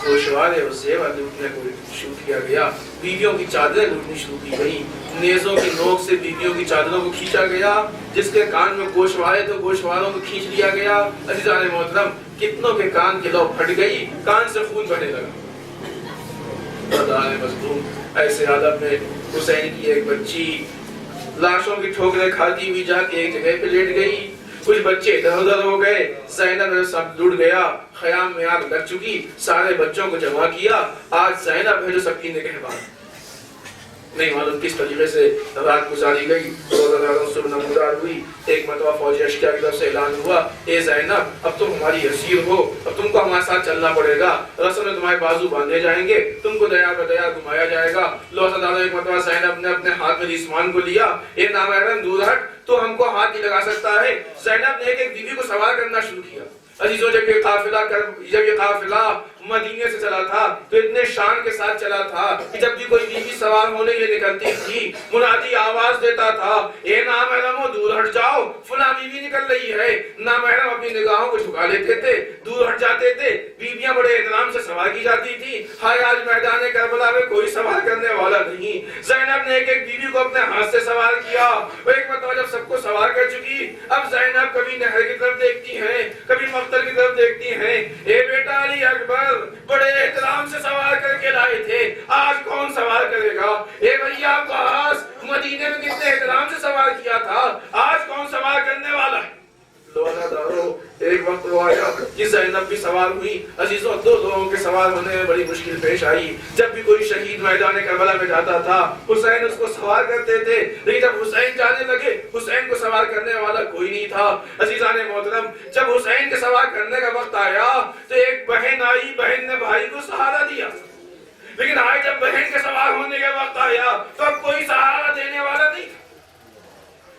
گوشوارے اور زیور لوٹنے کو شروع کیا گیا. بیویوں کی چادریں لوٹنی شروع کی گئی. نیزوں کی نوک سے بیویوں کی چادروں کو کھینچا گیا. جس کے کان میں گوشوارے تو گوشواروں کو کھینچ لیا گیا. عزیزان محترم, کتنوں کے کان کی لو پھٹ گئی, کان سے خون بہنے لگا. مظلوم ایسے حالت میں حسین کی ایک بچی لاشوں کی ٹھوکریں کھاتی ہوئی جا کے ایک جگہ پہ لیٹ گئی. کچھ بچے ادھر ادھر ہو گئے. زینب نے سب لٹ گیا. خیام میں آگ لگ چکی. سارے بچوں کو جمع کیا. آج زینب ہے جو سب کی نگہبان. نہیں معلوم کس طریقے سے رات گزاری گئی. روزہ داروں سے نمودار ہوئی. ایک مرتبہ فوجی اشقیاء کی طرف سے اعلان ہوا, اے زینب اب تم ہماری اسیر ہو, اب تم کو ہمارے ساتھ چلنا پڑے گا. رسم میں تمہارے بازو باندھے جائیں گے, تم کو دیا بدیا گھمایا جائے گا. روزہ داروں ایک مرتبہ زینب نے اپنے ہاتھ میں ریسمان کو لیا. اے نامحرم دور ہٹ, تو ہم کو ہاتھ نہیں لگا سکتا ہے. زینب نے ایک بیوی کو سوار کرنا شروع کیا. عزیزوں, جب یہ قافلہ مدینے سے چلا تھا تو اتنے شان کے ساتھ چلا تھا کہ جب بھی کوئی بیوی سوار ہونے یہ نکلتی تھی, منادی آواز دیتا تھا, اے نامحرمو دور ہٹ جاؤ, فلاں بیوی نکل رہی ہے. نامحرم اپنی نگاہوں کو جھکا لیتے تھے, دور ہٹ جاتے تھے. بیویاں بڑے احترام سے سوار کی جاتی تھی. ہائے آج میدان کربلا میں کوئی سوار کرنے والا نہیں. زینب نے ایک ایک بیوی کو اپنے ہاتھ سے سوار کیا. ایک مرتبہ جب سب کو سوار کر چکی, اب زینب کبھی نہر کی طرف دیکھتی ہیں, کبھی مقتل کی طرف دیکھتی ہیں. اے بیٹا علی اکبر, بڑے احترام سے سوار کر کے لائے تھے, آج کون سوار کرے گا؟ اے بھیا عباس, مدینے میں کتنے احترام سے سوار کیا تھا, آج کون سوار کرنے والا ہے؟ روزہ داروں, ایک وقت وہ آیا کہ زینب بھی سوار ہوئی. عزیزوں, دو لوگوں کے سوار ہونے میں بڑی مشکل پیش آئی. جب بھی کوئی شہید میدان کربلا میں جاتا تھا, حسین اس کو سوار کرتے تھے, لیکن جب حسین جانے لگے, حسین کو سوار کرنے والا کوئی نہیں تھا. عزیزان محترم, جب حسین کے سوار کرنے کا وقت آیا تو ایک بہن آئی, بہن نے بھائی کو سہارا دیا. لیکن آج جب بہن کے سوار ہونے کا وقت آیا تو اب کوئی سہارا دینے والا نہیں تھا.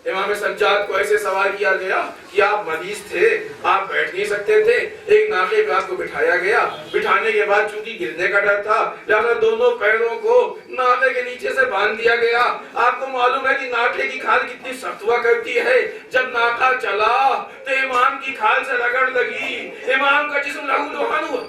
امام سجاد کو ایسے سوار کیا گیا کہ آپ مریض تھے, آپ بیٹھ نہیں سکتے تھے. ایک ناقے پہ آپ کو بٹھایا گیا. بٹھانے کے بعد چونکہ گرنے کا ڈر تھا, لہذا دونوں پیروں کو ناقے کے نیچے سے باندھ دیا گیا. آپ کو معلوم ہے کہ ناقے کی کھال کتنی سخت ہوا کرتی ہے. جب ناقہ چلا تو امام کی کھال سے رگڑ لگی, امام کا جسم لہو لہان ہوا.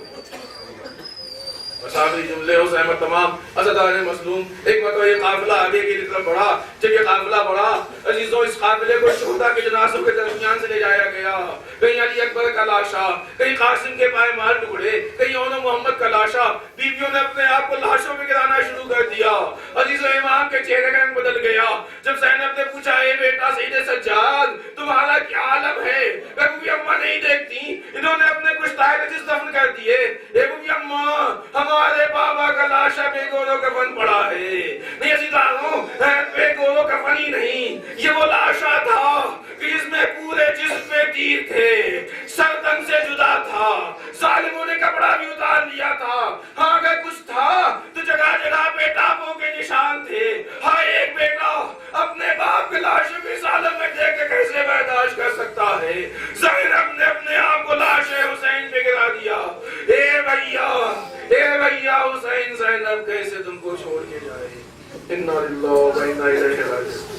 مسافری جملے ہو سہمت تمام عزادارِ مظلوم. ایک مرتبہ یہ قافلہ آگے کی طرف بڑھا. جب یہ قافلہ بڑھا, عزیزوں, اس قافلے کو شہداء کے جنازوں کے درمیان سے لے جایا گیا. کہیں علی اکبر کا لاشا, کہیں قاسم کے پائے مال ٹکڑے, کہیں اون محمد کا لاشا. بیویوں نے اپنے آپ کو لاشوں میں گرانا شروع کر دیا. عزیزوں, امام کے چہرے کا رنگ بدل گیا. جب زینب نے پوچھا, اے بیٹا سید سجاد, تمہارا کیا عالم ہے؟ ابو اماں نہیں دیکھتی, انہوں نے اپنے کچھ تائر جس دفن کر دیے. ابو اماں, ہمارے بابا کا لاشا بے گولو کفن پڑا ہے. نہیں عزیزانوں, بے گولو کفن ہی نہیں, یہ وہ لاشا تھا کہ جس میں پورے جسم پہ تیر تھے, سر تن سے جدا تھا, ظالموں نے کپڑا بھی اتار لیا تھا. ہاں اگر کچھ تھا تو جگہ جگہ پہ ٹاپوں کے نشان تھے. ہاں, ایک بیٹا اپنے باپ کے لاش بھی ظالم میں دیکھ کے کیسے برداشت کر سکتا ہے؟ زینب نے اپنے آپ کو لاش حسین پہ گرا دیا. اے بھیا حسین, زینب کیسے تم کو چھوڑ کے جائے؟ انا للہ و انا الیہ راجعون.